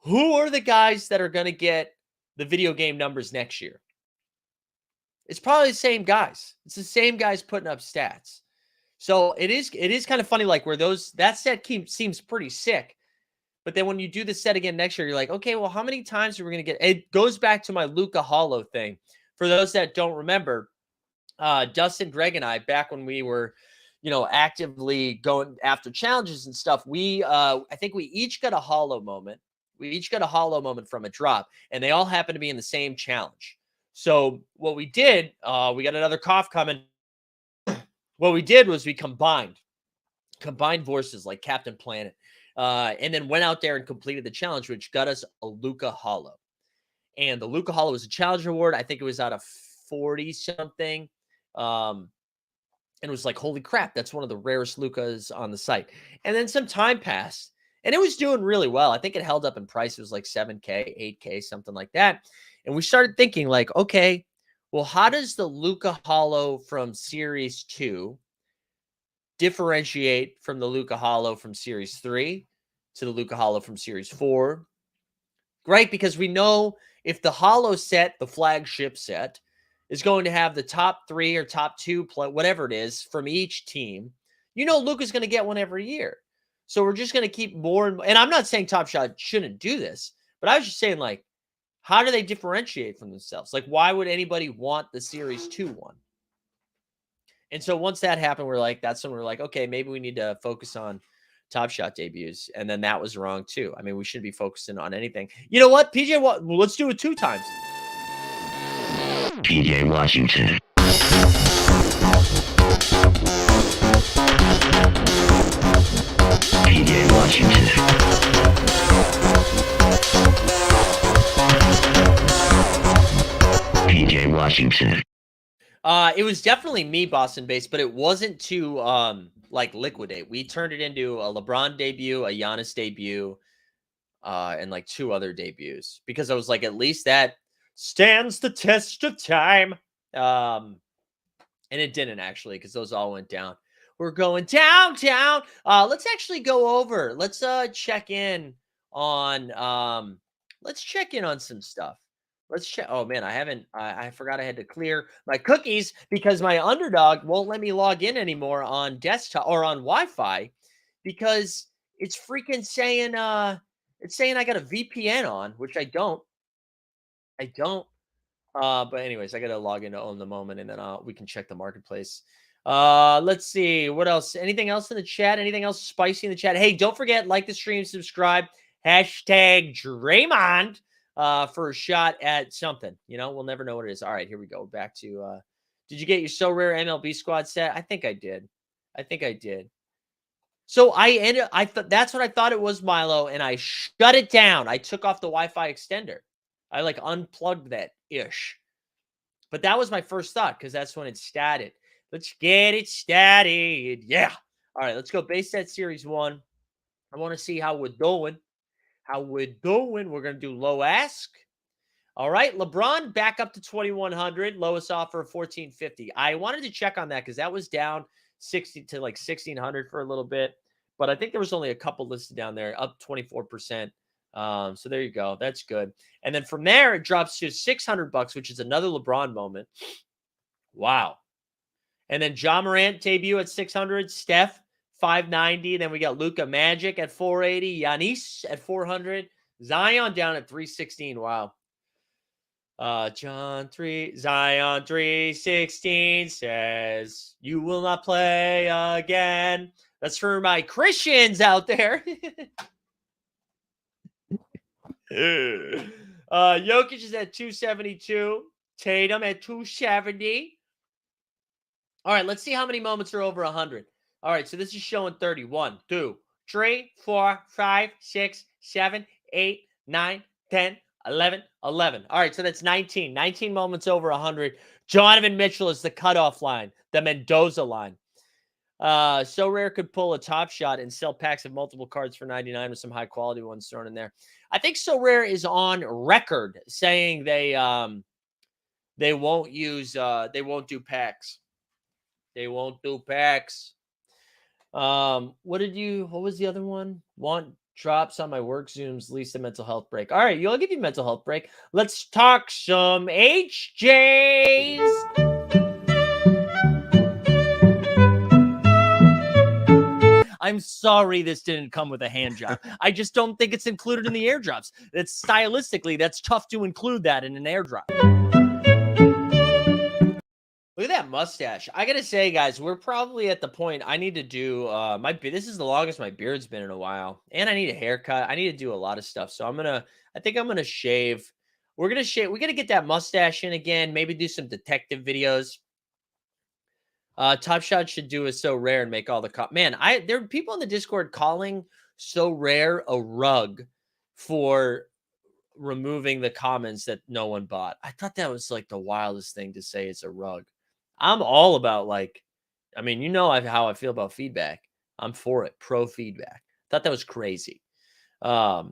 Who are the guys that are going to get the video game numbers next year? It's probably the same guys. It's the same guys putting up stats. So it is kind of funny, like where that set seems pretty sick. But then when you do the set again next year, you're like, okay, well, how many times are we going to get? It goes back to my Luka Hollow thing. For those that don't remember, Dustin, Greg, and I, back when we were, actively going after challenges and stuff, I think we each got a hollow moment. We each got a hollow moment from a drop, and they all happened to be in the same challenge. So what we did, we got another cough coming. What we did was we combined forces like Captain Planet, and then went out there and completed the challenge, which got us a Luka Hollow. And the Luka Hollow was a challenge award. I think it was out of 40 something. And it was like, holy crap, that's one of the rarest Lukas on the site. And then some time passed and it was doing really well. I think it held up in price. It was like 7K, 8K, something like that. And we started thinking like, okay, well, how does the Luka Hollow from Series 2 differentiate from the Luka Hollow from Series 3 to the Luka Hollow from Series 4? Great, because we know if the Hollow set, the flagship set, is going to have the top 3 or top 2, whatever it is, from each team, Luka's going to get one every year. So we're just going to keep more and I'm not saying Top Shot shouldn't do this, but I was just saying, like, how do they differentiate from themselves? Like, why would anybody want the Series 2 one? And so once that happened, that's when we're like, okay, maybe we need to focus on Top Shot debuts. And then that was wrong too. I mean, we shouldn't be focusing on anything. You know what, PJ? Let's do it 2 times. PJ Washington. PJ Washington. PJ Washington. It was definitely me, Boston based, but it wasn't to like liquidate. We turned it into a LeBron debut, a Giannis debut, and like 2 other debuts because I was like, at least that stands the test of time. And it didn't actually, because those all went down. We're going downtown. Let's actually go over. Let's check in on some stuff. Let's check. Oh man, I forgot I had to clear my cookies because my Underdog won't let me log in anymore on desktop or on Wi-Fi because it's freaking saying it's saying I got a VPN on, which I don't. But anyways, I got to log into Own the Moment and then we can check the marketplace. Let's see what else. Anything else in the chat? Anything else spicy in the chat? Hey, don't forget, like the stream, subscribe, hashtag Draymond for a shot at something. We'll never know what it is. All right, here we go. Back to did you get your So Rare MLB squad set? I think I did. So I thought that's what I thought it was, Milo, and I shut it down. I took off the Wi-Fi extender. I like unplugged that ish. But that was my first thought because that's when it started. Let's get it started. Yeah. All right, let's go base set Series 1. I want to see how we're doing. We're going to do low ask. All right, LeBron back up to 2,100. Lowest offer of 1,450. I wanted to check on that because that was down 60 to like 1,600 for a little bit. But I think there was only a couple listed down there, up 24%. So there you go. That's good. And then from there, it drops to $600, which is another LeBron moment. Wow. And then John Morant debut at 600. Steph, 590. Then we got Luka Magic at 480. Giannis at 400. Zion down at 316. Wow. Zion 316 says, "You will not play again." That's for my Christians out there. Jokic is at 272. Tatum at 270. All right, let's see how many moments are over 100. All right, so this is showing 30. 1, 2, 3, 4, 5, 6, 7, 8, 9, 10, 11. All right, so that's 19. 19 moments over 100. Donovan Mitchell is the cutoff line, the Mendoza line. So Rare could pull a Top Shot and sell packs of multiple cards for 99 with some high quality ones thrown in there. I think So Rare is on record saying they won't do packs. They won't do packs. What was the other one? Want drops on my work Zooms, least a mental health break. All right, I'll give you a mental health break. Let's talk some HJs. I'm sorry this didn't come with a hand job. I just don't think it's included in the airdrops. That's stylistically, that's tough to include that in an airdrop. Look at that mustache. I gotta say, guys, we're probably at the point I need to do this is the longest my beard's been in a while. And I need a haircut. I need to do a lot of stuff. So I think I'm gonna shave. We're gonna shave. We gotta get that mustache in again, maybe do some detective videos. Top Shot should do a So Rare and make all the man. There are people in the Discord calling So Rare a rug for removing the comments that no one bought. I thought that was like the wildest thing to say. It's a rug. I'm all about how I feel about feedback. I'm for it. Pro feedback. Thought that was crazy. Would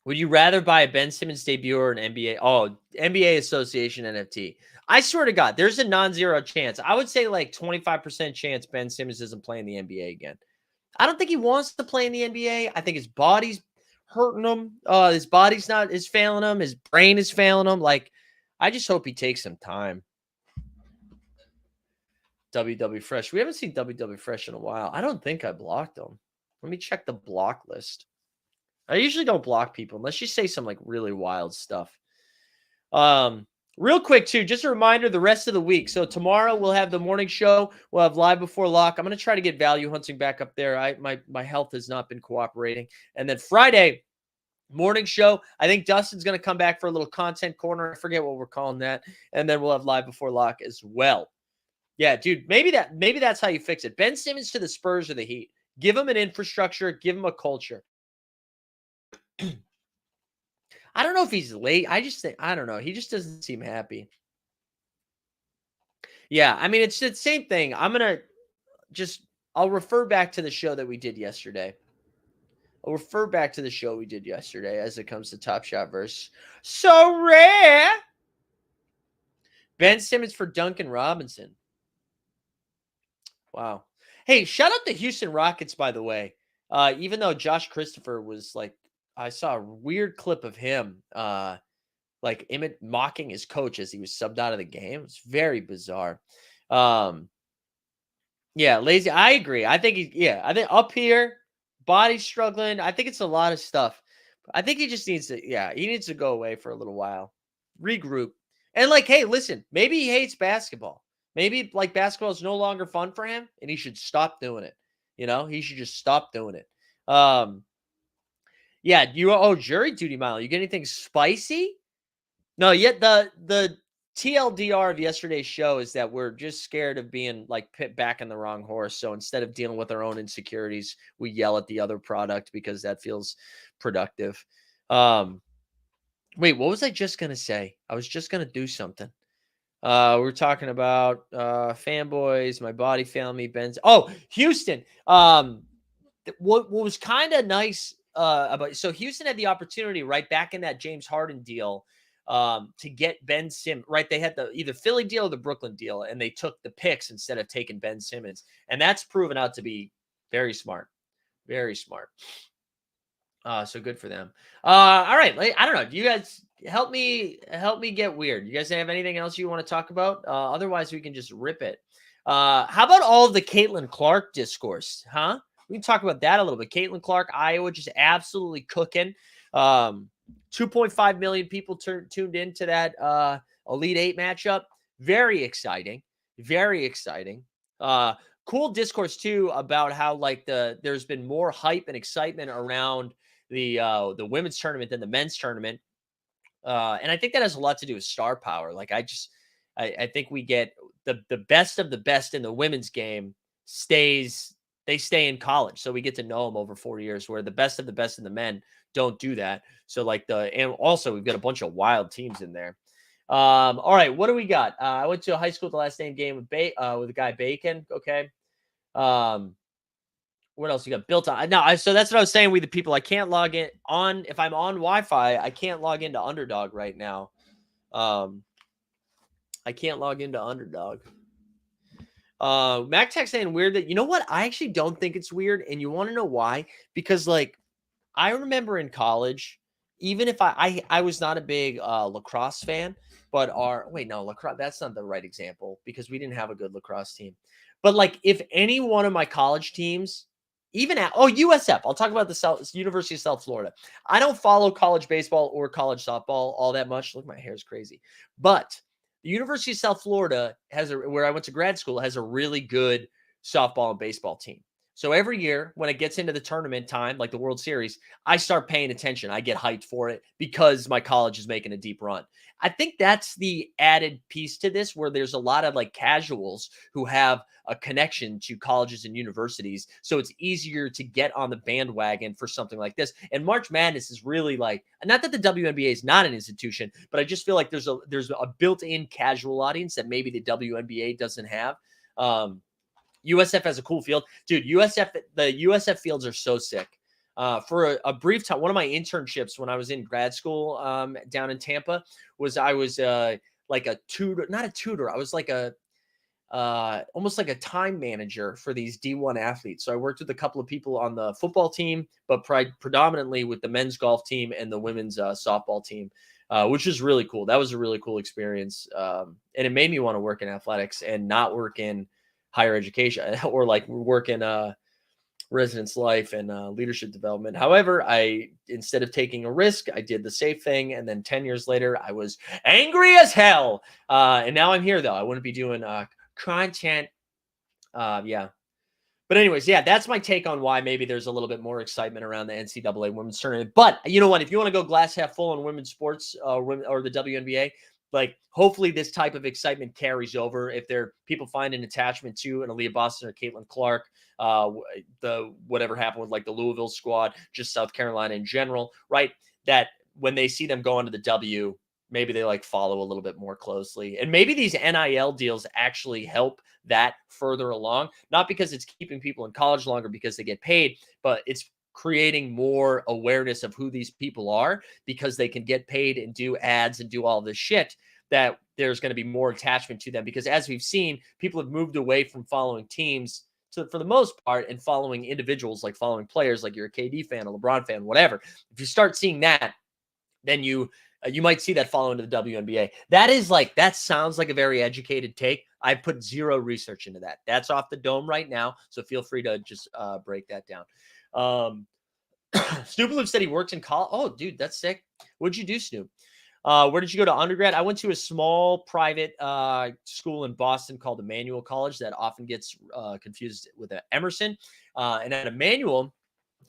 you rather buy a Ben Simmons debut or an NBA? Oh, NBA Association NFT. I swear to God, there's a non-zero chance. I would say like 25% chance Ben Simmons doesn't play in the NBA again. I don't think he wants to play in the NBA. I think his body's hurting him. His body's is failing him. His brain is failing him. Like, I just hope he takes some time. WW Fresh. We haven't seen WW Fresh in a while. I don't think I blocked him. Let me check the block list. I usually don't block people unless you say some like really wild stuff. Real quick too, just a reminder, the rest of the week. So tomorrow we'll have the morning show. We'll have Live Before Lock. I'm going to try to get Value Hunting back up there. My health has not been cooperating. And then Friday morning show, I think Dustin's going to come back for a little content corner. I forget what we're calling that. And then we'll have Live Before Lock as well. Yeah, dude, maybe that's how you fix it. Ben Simmons to the Spurs or the Heat. Give him an infrastructure. Give him a culture. I don't know if he's late. I don't know. He just doesn't seem happy. Yeah, I mean, it's the same thing. I'll refer back to the show that we did yesterday. As it comes to Top Shot verse. So Rare. Ben Simmons for Duncan Robinson. Wow. Hey, shout out to Houston Rockets, by the way. Even though Josh Christopher was like, I saw a weird clip of him mocking his coach as he was subbed out of the game. It's very bizarre. Yeah, lazy. I agree. I think I think up here, body's struggling. I think it's a lot of stuff. I think he just needs to go away for a little while, regroup. And hey, listen, maybe he hates basketball. Maybe basketball is no longer fun for him and he should stop doing it. He should just stop doing it. Yeah, jury duty, Milo. You get anything spicy? No, yet the TLDR of yesterday's show is that we're just scared of being pit back in the wrong horse. So instead of dealing with our own insecurities, we yell at the other product because that feels productive. Wait, what was I just going to say? I was just going to do something. We were talking about fanboys, my body failing me, Ben's. Oh, Houston. What was kind of nice so Houston had the opportunity right back in that James Harden deal to get Ben Simmons, right? They had the either Philly deal or the Brooklyn deal, and they took the picks instead of taking Ben Simmons. And that's proven out to be very smart. Very smart. So good for them. All right. I don't know. Do you guys help me get weird? You guys have anything else you want to talk about? Otherwise, we can just rip it. How about all of the Caitlin Clark discourse, huh? We can talk about that a little bit. Caitlin Clark, Iowa, just absolutely cooking. 2.5 million people tuned into that Elite Eight matchup. Very exciting. Very exciting. Cool discourse too about how like there's been more hype and excitement around the women's tournament than the men's tournament. And I think that has a lot to do with star power. Like I think we get the best of the best in the women's game they stay in college. So we get to know them over 4 years, where the best of the best in the men don't do that. So and also we've got a bunch of wild teams in there. All right, what do we got? I went to a high school the last name game with the guy Bacon. Okay. What else you got built on? No, so that's what I was saying. We the people, I can't log in on if I'm on Wi-Fi, I can't log into Underdog right now. I can't log into Underdog. MacTech saying weird that, you know what? I actually don't think it's weird. And you want to know why? Because like I remember in college, even if I was not a big lacrosse fan, but lacrosse, that's not the right example because we didn't have a good lacrosse team. But like if any one of my college teams, even at USF, I'll talk about the University of South Florida. I don't follow college baseball or college softball all that much. Look, my hair's crazy. But the University of South Florida where I went to grad school, has a really good softball and baseball team. So every year when it gets into the tournament time, like the World Series, I start paying attention. I get hyped for it because my college is making a deep run. I think that's the added piece to this, where there's a lot of like casuals who have a connection to colleges and universities. So it's easier to get on the bandwagon for something like this. And March Madness is really like, not that the WNBA is not an institution, but I just feel like there's a built-in casual audience that maybe the WNBA doesn't have. USF has a cool field. Dude, the USF fields are so sick. For a brief time, one of my internships when I was in grad school down in Tampa I was like a tutor, not a tutor. I was like almost like a time manager for these D1 athletes. So I worked with a couple of people on the football team, but predominantly with the men's golf team and the women's softball team, which was really cool. That was a really cool experience. And it made me want to work in athletics and not work in higher education or like work in residence life and leadership development. However, instead of taking a risk, I did the safe thing. And then 10 years later, I was angry as hell. And now I'm here though. I wouldn't be doing content. Yeah. But anyways, yeah, that's my take on why maybe there's a little bit more excitement around the NCAA women's tournament. But you know what? If you want to go glass half full on women's sports or the WNBA, like hopefully this type of excitement carries over. If people find an attachment to an Aaliyah Boston or Caitlin Clark, whatever happened with like the Louisville squad, just South Carolina in general, right? That when they see them go into the W, maybe they like follow a little bit more closely. And maybe these NIL deals actually help that further along, not because it's keeping people in college longer because they get paid, but it's creating more awareness of who these people are because they can get paid and do ads and do all this shit, that there's going to be more attachment to them. Because as we've seen, people have moved away from following teams for the most part and following individuals, like following players, like you're a KD fan, a LeBron fan, whatever. If you start seeing that, then you might see that fall into the WNBA. That sounds like a very educated take. I put zero research into that. That's off the dome right now. So feel free to just break that down. Snoop Loop said he works in college. Oh, dude, that's sick. What'd you do, Snoop? Where did you go to undergrad? I went to a small private school in Boston called Emmanuel College that often gets confused with Emerson. And at Emmanuel,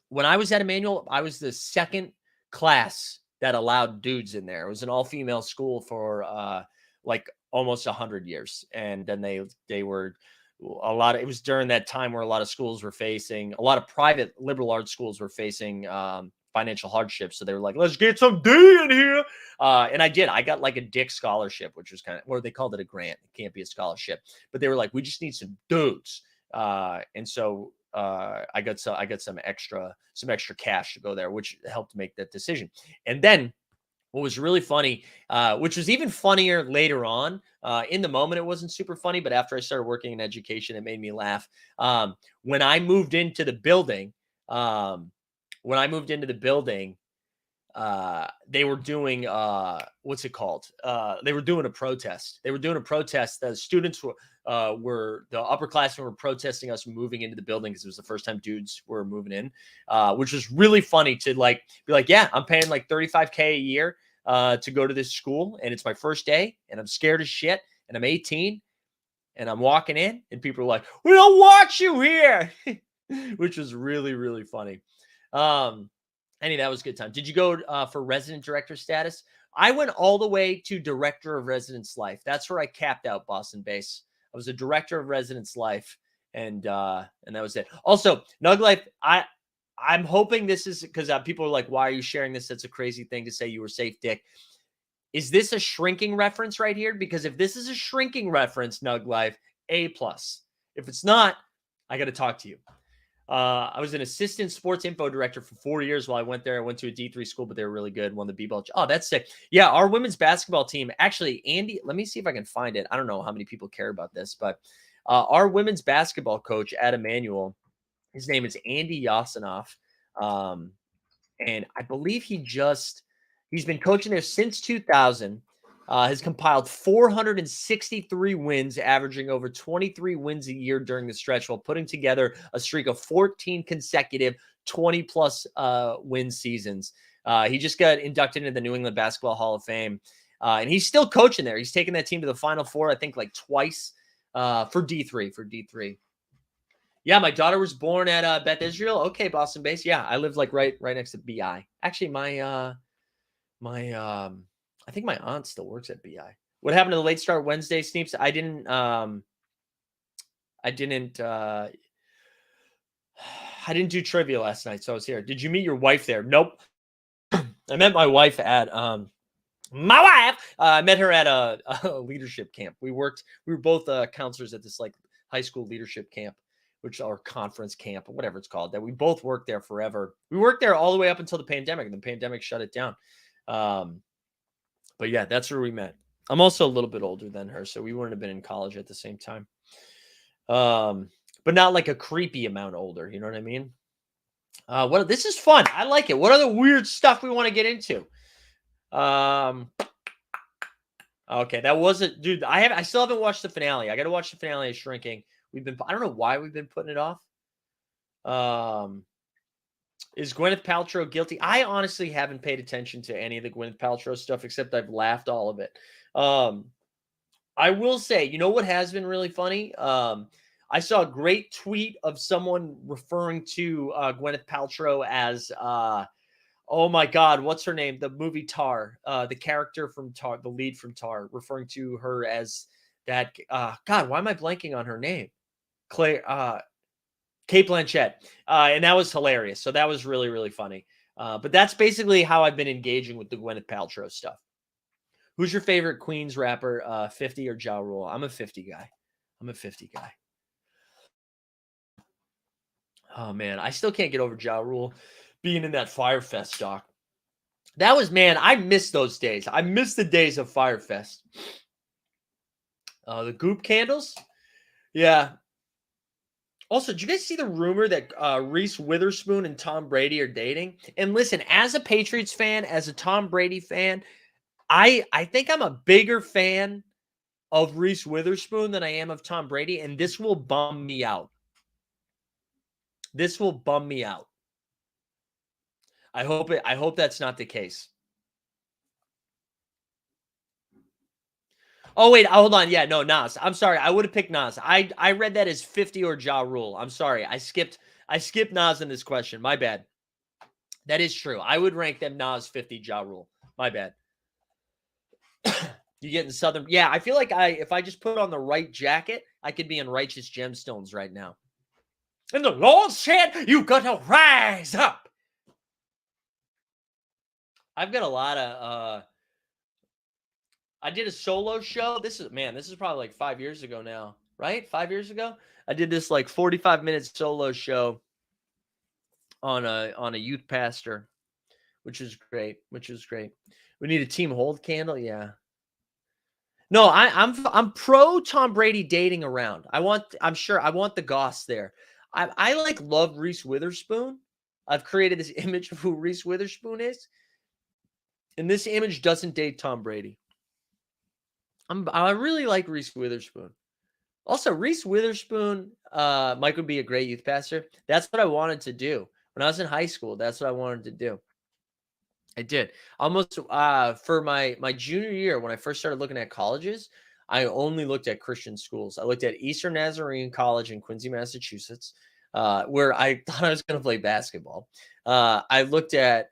when I was at Emmanuel, I was the second class that allowed dudes in there. It was an all-female school for like almost 100 years. And then they were it was during that time where a lot of private liberal arts schools were facing financial hardship. So they were like, let's get some D in here. And I got like a Dick scholarship, which was or they called it a grant. It can't be a scholarship, but they were like, we just need some dudes. And so I got some extra cash to go there, which helped make that decision. And then what was really funny, which was even funnier later on, in the moment, it wasn't super funny, but after I started working in education, it made me laugh. When I moved into the building, they were doing, what's it called? They were doing a protest. The students were the upperclassmen were protesting us moving into the building because it was the first time dudes were moving in, which was really funny to like be like, yeah, I'm paying like $35K a year to go to this school, and it's my first day, and I'm scared as shit, and I'm 18, and I'm walking in, and people are like, we don't want you here, which was really, really funny. That was a good time. Did you go for resident director status? I went all the way to director of residence life. That's where I capped out Boston base. I was a director of residence life, and that was it. Also, Nug Life, I'm hoping this is because people are like, why are you sharing this? That's a crazy thing to say. You were safe, Dick. Is this a shrinking reference right here? Because if this is a shrinking reference, Nug Life, A+. If it's not, I got to talk to you. I was an assistant sports info director for 4 years while I went there. I went to a D3 school, but they were really good. Won the B-ball. Oh, that's sick. Yeah, our women's basketball team. Actually, Andy, let me see if I can find it. I don't know how many people care about this, but our women's basketball coach at Emmanuel, his name is Andy Yasinoff. And I believe he's been coaching there since 2000. Has compiled 463 wins, averaging over 23 wins a year during the stretch, while putting together a streak of 14 consecutive 20-plus win seasons. He just got inducted into the New England Basketball Hall of Fame, and he's still coaching there. He's taken that team to the Final Four, I think, like twice for D3. Yeah, my daughter was born at Beth Israel. Okay, Boston base. Yeah, I lived like right next to BI. Actually, I think my aunt still works at BI. What happened to the late start Wednesday, Sneeps? I didn't do trivia last night, so I was here. Did you meet your wife there? Nope. I met my wife at I met her at a leadership camp. We were both counselors at this like high school leadership camp, which our conference camp or whatever it's called, that we both worked there forever. We worked there all the way up until the pandemic, and the pandemic shut it down. But yeah, that's where we met. I'm also a little bit older than her, so we wouldn't have been in college at the same time. But not like a creepy amount older. You know what I mean? This is fun. I like it. What other weird stuff we want to get into? Okay, that wasn't, dude. I still haven't watched the finale. I got to watch the finale of Shrinking. I don't know why we've been putting it off. Is Gwyneth Paltrow guilty? I honestly haven't paid attention to any of the Gwyneth Paltrow stuff, except I've laughed all of it. I will say, you know what has been really funny? I saw a great tweet of someone referring to Gwyneth Paltrow as, oh my God, what's her name? The movie Tar, the character from Tar, the lead from Tar, referring to her as that. God, why am I blanking on her name? Kate Blanchett. And that was hilarious. So that was really, really funny. But that's basically how I've been engaging with the Gwyneth Paltrow stuff. Who's your favorite Queens rapper, 50 or Ja Rule? I'm a 50 guy. Oh, man. I still can't get over Ja Rule being in that Firefest doc. That was, man, I miss those days. I miss the days of Firefest. The Goop candles? Yeah. Also, did you guys see the rumor that Reese Witherspoon and Tom Brady are dating? And listen, as a Patriots fan, as a Tom Brady fan, I think I'm a bigger fan of Reese Witherspoon than I am of Tom Brady, and this will bum me out. I hope that's not the case. Oh, wait, hold on. Yeah, no, Nas. I'm sorry. I would have picked Nas. I read that as 50 or Ja Rule. I'm sorry. I skipped Nas in this question. My bad. That is true. I would rank them Nas 50, Ja Rule. My bad. You get in Southern. Yeah, I feel like if I just put on the right jacket, I could be in Righteous Gemstones right now. And the Lord said, you got to rise up. I've got a lot of I did a solo show. This is probably like 5 years ago now, right? 5 years ago. I did this like 45-minute solo show on a youth pastor, which is great. We need a team hold candle. Yeah. No, I'm pro Tom Brady dating around. I want the goss there. I love Reese Witherspoon. I've created this image of who Reese Witherspoon is. And this image doesn't date Tom Brady. I really like Reese Witherspoon. Also, Reese Witherspoon, Mike would be a great youth pastor. That's what I wanted to do when I was in high school. That's what I wanted to do. I did almost for my junior year when I first started looking at colleges. I only looked at Christian schools. I looked at Eastern Nazarene College in Quincy, Massachusetts, where I thought I was going to play basketball. I looked at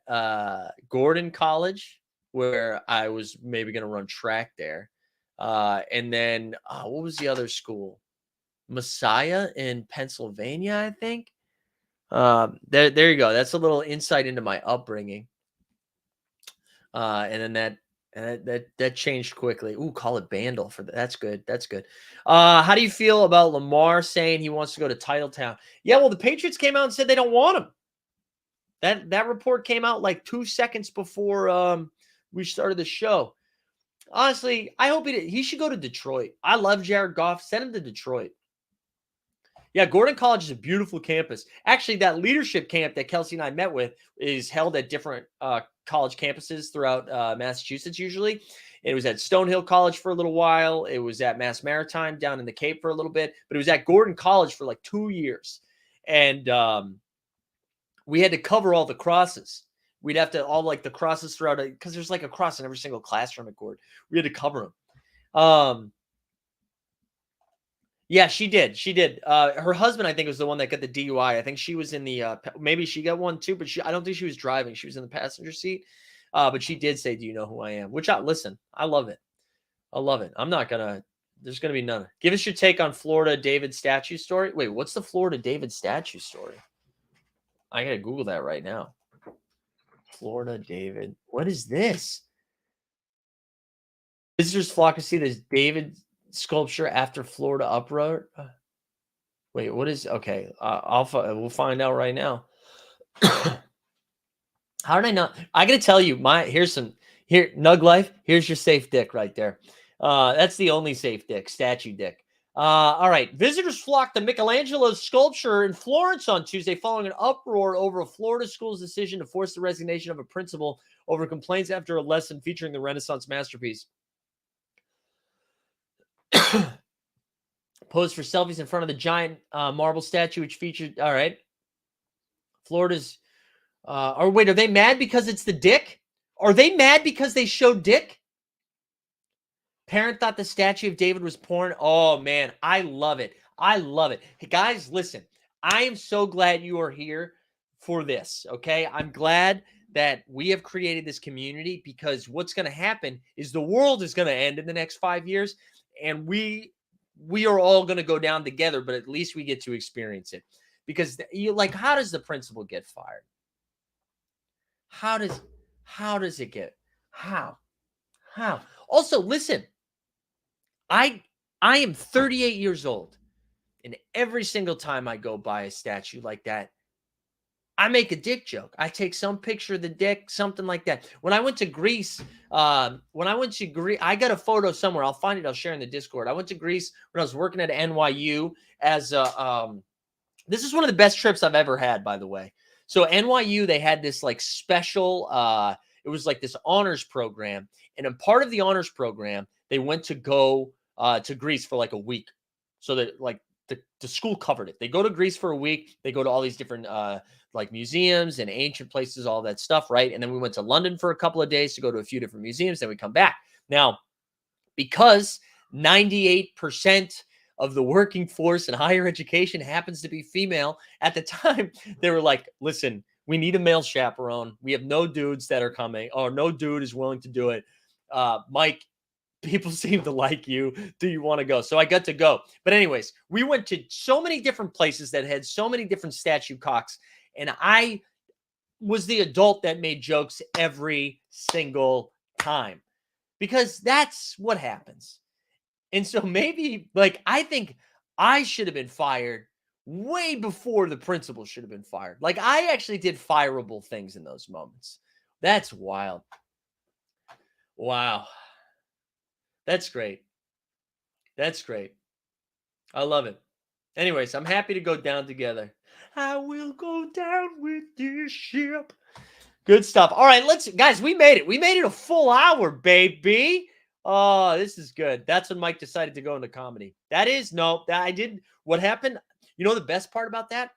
Gordon College, where I was maybe going to run track there. And then what was the other school? Messiah in Pennsylvania, I think. There you go. That's a little insight into my upbringing. And then that changed quickly. Ooh, call it Bandle for that. That's good. That's good. How do you feel about Lamar saying he wants to go to Titletown? Yeah, well, the Patriots came out and said they don't want him. That report came out like 2 seconds before we started the show. Honestly, I hope he should go to Detroit. I love Jared Goff. Send him to Detroit. Yeah, Gordon College is a beautiful campus. Actually, that leadership camp that Kelsey and I met with is held at different college campuses throughout Massachusetts usually. It was at Stonehill College for a little while. It was at Mass Maritime down in the Cape for a little bit. But it was at Gordon College for like 2 years. And we had to cover all the crosses. We'd have to all like the crosses throughout it because there's like a cross in every single classroom at Gordon. We had to cover them. Yeah, she did. She did. Her husband, I think, was the one that got the DUI. I think she was in the maybe she got one too, but I don't think she was driving. She was in the passenger seat. But she did say, "Do you know who I am?" Which listen, I love it. I love it. I'm not gonna. There's gonna be none. Give us your take on Florida David statue story. Wait, what's the Florida David statue story? I gotta Google that right now. Florida David. What is this? Visitors flock to see this David sculpture after Florida uproar. Wait, what is? Okay, we'll find out right now. How did I not? I gotta tell you, here Nug Life. Here's your safe dick right there. That's the only safe dick, statue dick. All right. Visitors flocked to Michelangelo's sculpture in Florence on Tuesday following an uproar over a Florida school's decision to force the resignation of a principal over complaints after a lesson featuring the Renaissance masterpiece. Posed for selfies in front of the giant marble statue, which featured. All right. Florida's. Or wait, are they mad because it's the dick? Are they mad because they showed dick? Parent thought the statue of David was porn. Oh, man. I love it. I love it. Hey, guys, listen. I am so glad you are here for this, okay? I'm glad that we have created this community because what's going to happen is the world is going to end in the next 5 years, and we are all going to go down together, but at least we get to experience it. Because, how does the principal get fired? How does it get? How? Also, listen. I am 38 years old, and every single time I go by a statue like that, I make a dick joke. I take some picture of the dick, something like that. When I went to Greece, I got a photo somewhere. I'll find it. I'll share in the Discord. I went to Greece when I was working at NYU as this is one of the best trips I've ever had, by the way. So NYU, they had this like special, it was like this honors program. And a part of the honors program, they went to go to Greece for like a week. So that like the school covered it. They go to Greece for a week. They go to all these different like museums and ancient places, all that stuff, right? And then we went to London for a couple of days to go to a few different museums. Then we come back. Now, because 98% of the working force in higher education happens to be female, at the time, they were like, listen, we need a male chaperone. We have no dudes that are coming, or no dude is willing to do it. Mike, people seem to like you. Do you want to go? So I got to go. But anyways, we went to so many different places that had so many different statue cocks. And I was the adult that made jokes every single time because that's what happens. And so maybe, I think I should have been fired way before the principal should have been fired. Like, I actually did fireable things in those moments. That's wild. Wow. That's great. That's great. I love it. Anyways, I'm happy to go down together. I will go down with this ship. Good stuff. All right, guys, we made it. We made it a full hour, baby. Oh, this is good. That's when Mike decided to go into comedy. That is I didn't. What happened? You know the best part about that?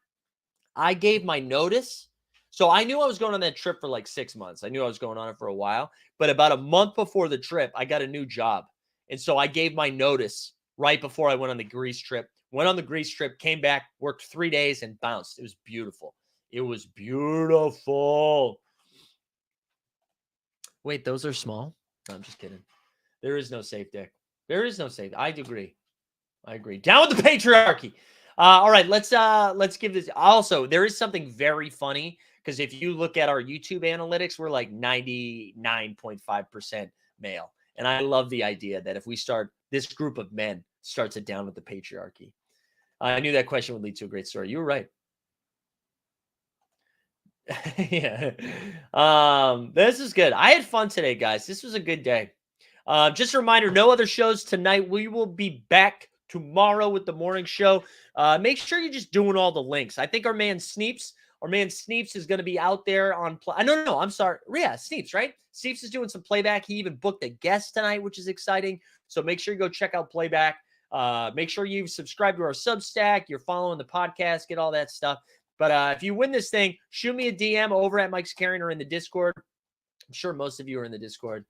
I gave my notice. So I knew I was going on that trip for like 6 months. I knew I was going on it for a while. But about a month before the trip, I got a new job. And so I gave my notice right before I went on the Greece trip. Went on the Greece trip, came back, worked 3 days, and bounced. It was beautiful. It was beautiful. Wait, those are small? No, I'm just kidding. There is no safe dick. There is no safe. I agree. I agree. Down with the patriarchy. All right, let's give this. Also, there is something very funny because if you look at our YouTube analytics, we're like 99.5% male. And I love the idea that if we start, this group of men starts it down with the patriarchy. I knew that question would lead to a great story. You were right. Yeah. This is good. I had fun today, guys. This was a good day. Just a reminder, no other shows tonight. We will be back tomorrow with the morning show. Make sure you're just doing all the links. I think our man Sneeps is going to be out there on no, I'm sorry. Yeah, Sneeps, right? Sneeps is doing some playback. He even booked a guest tonight, which is exciting. So make sure you go check out playback. Make sure you subscribe to our Substack. You're following the podcast, get all that stuff. But if you win this thing, shoot me a DM over at Mike's Carrying or in the Discord. I'm sure most of you are in the Discord.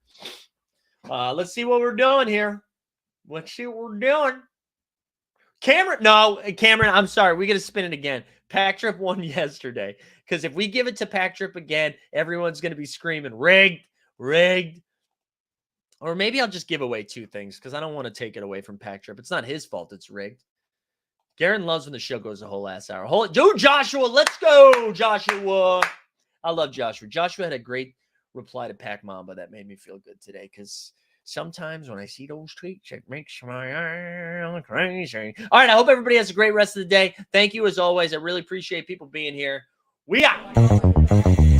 Let's see what we're doing here. Let's see what we're doing. Cameron, I'm sorry. We got to spin it again. Pack Trip won yesterday. Because if we give it to Pack Trip again, everyone's going to be screaming, rigged, rigged. Or maybe I'll just give away 2 things because I don't want to take it away from Pack Trip. It's not his fault it's rigged. Garen loves when the show goes a whole ass hour. Joshua, let's go, Joshua. I love Joshua. Joshua had a great reply to Pac Mamba that made me feel good today because sometimes when I see those tweets, it makes my eye crazy. All right, I hope everybody has a great rest of the day. Thank you as always. I really appreciate people being here. We out.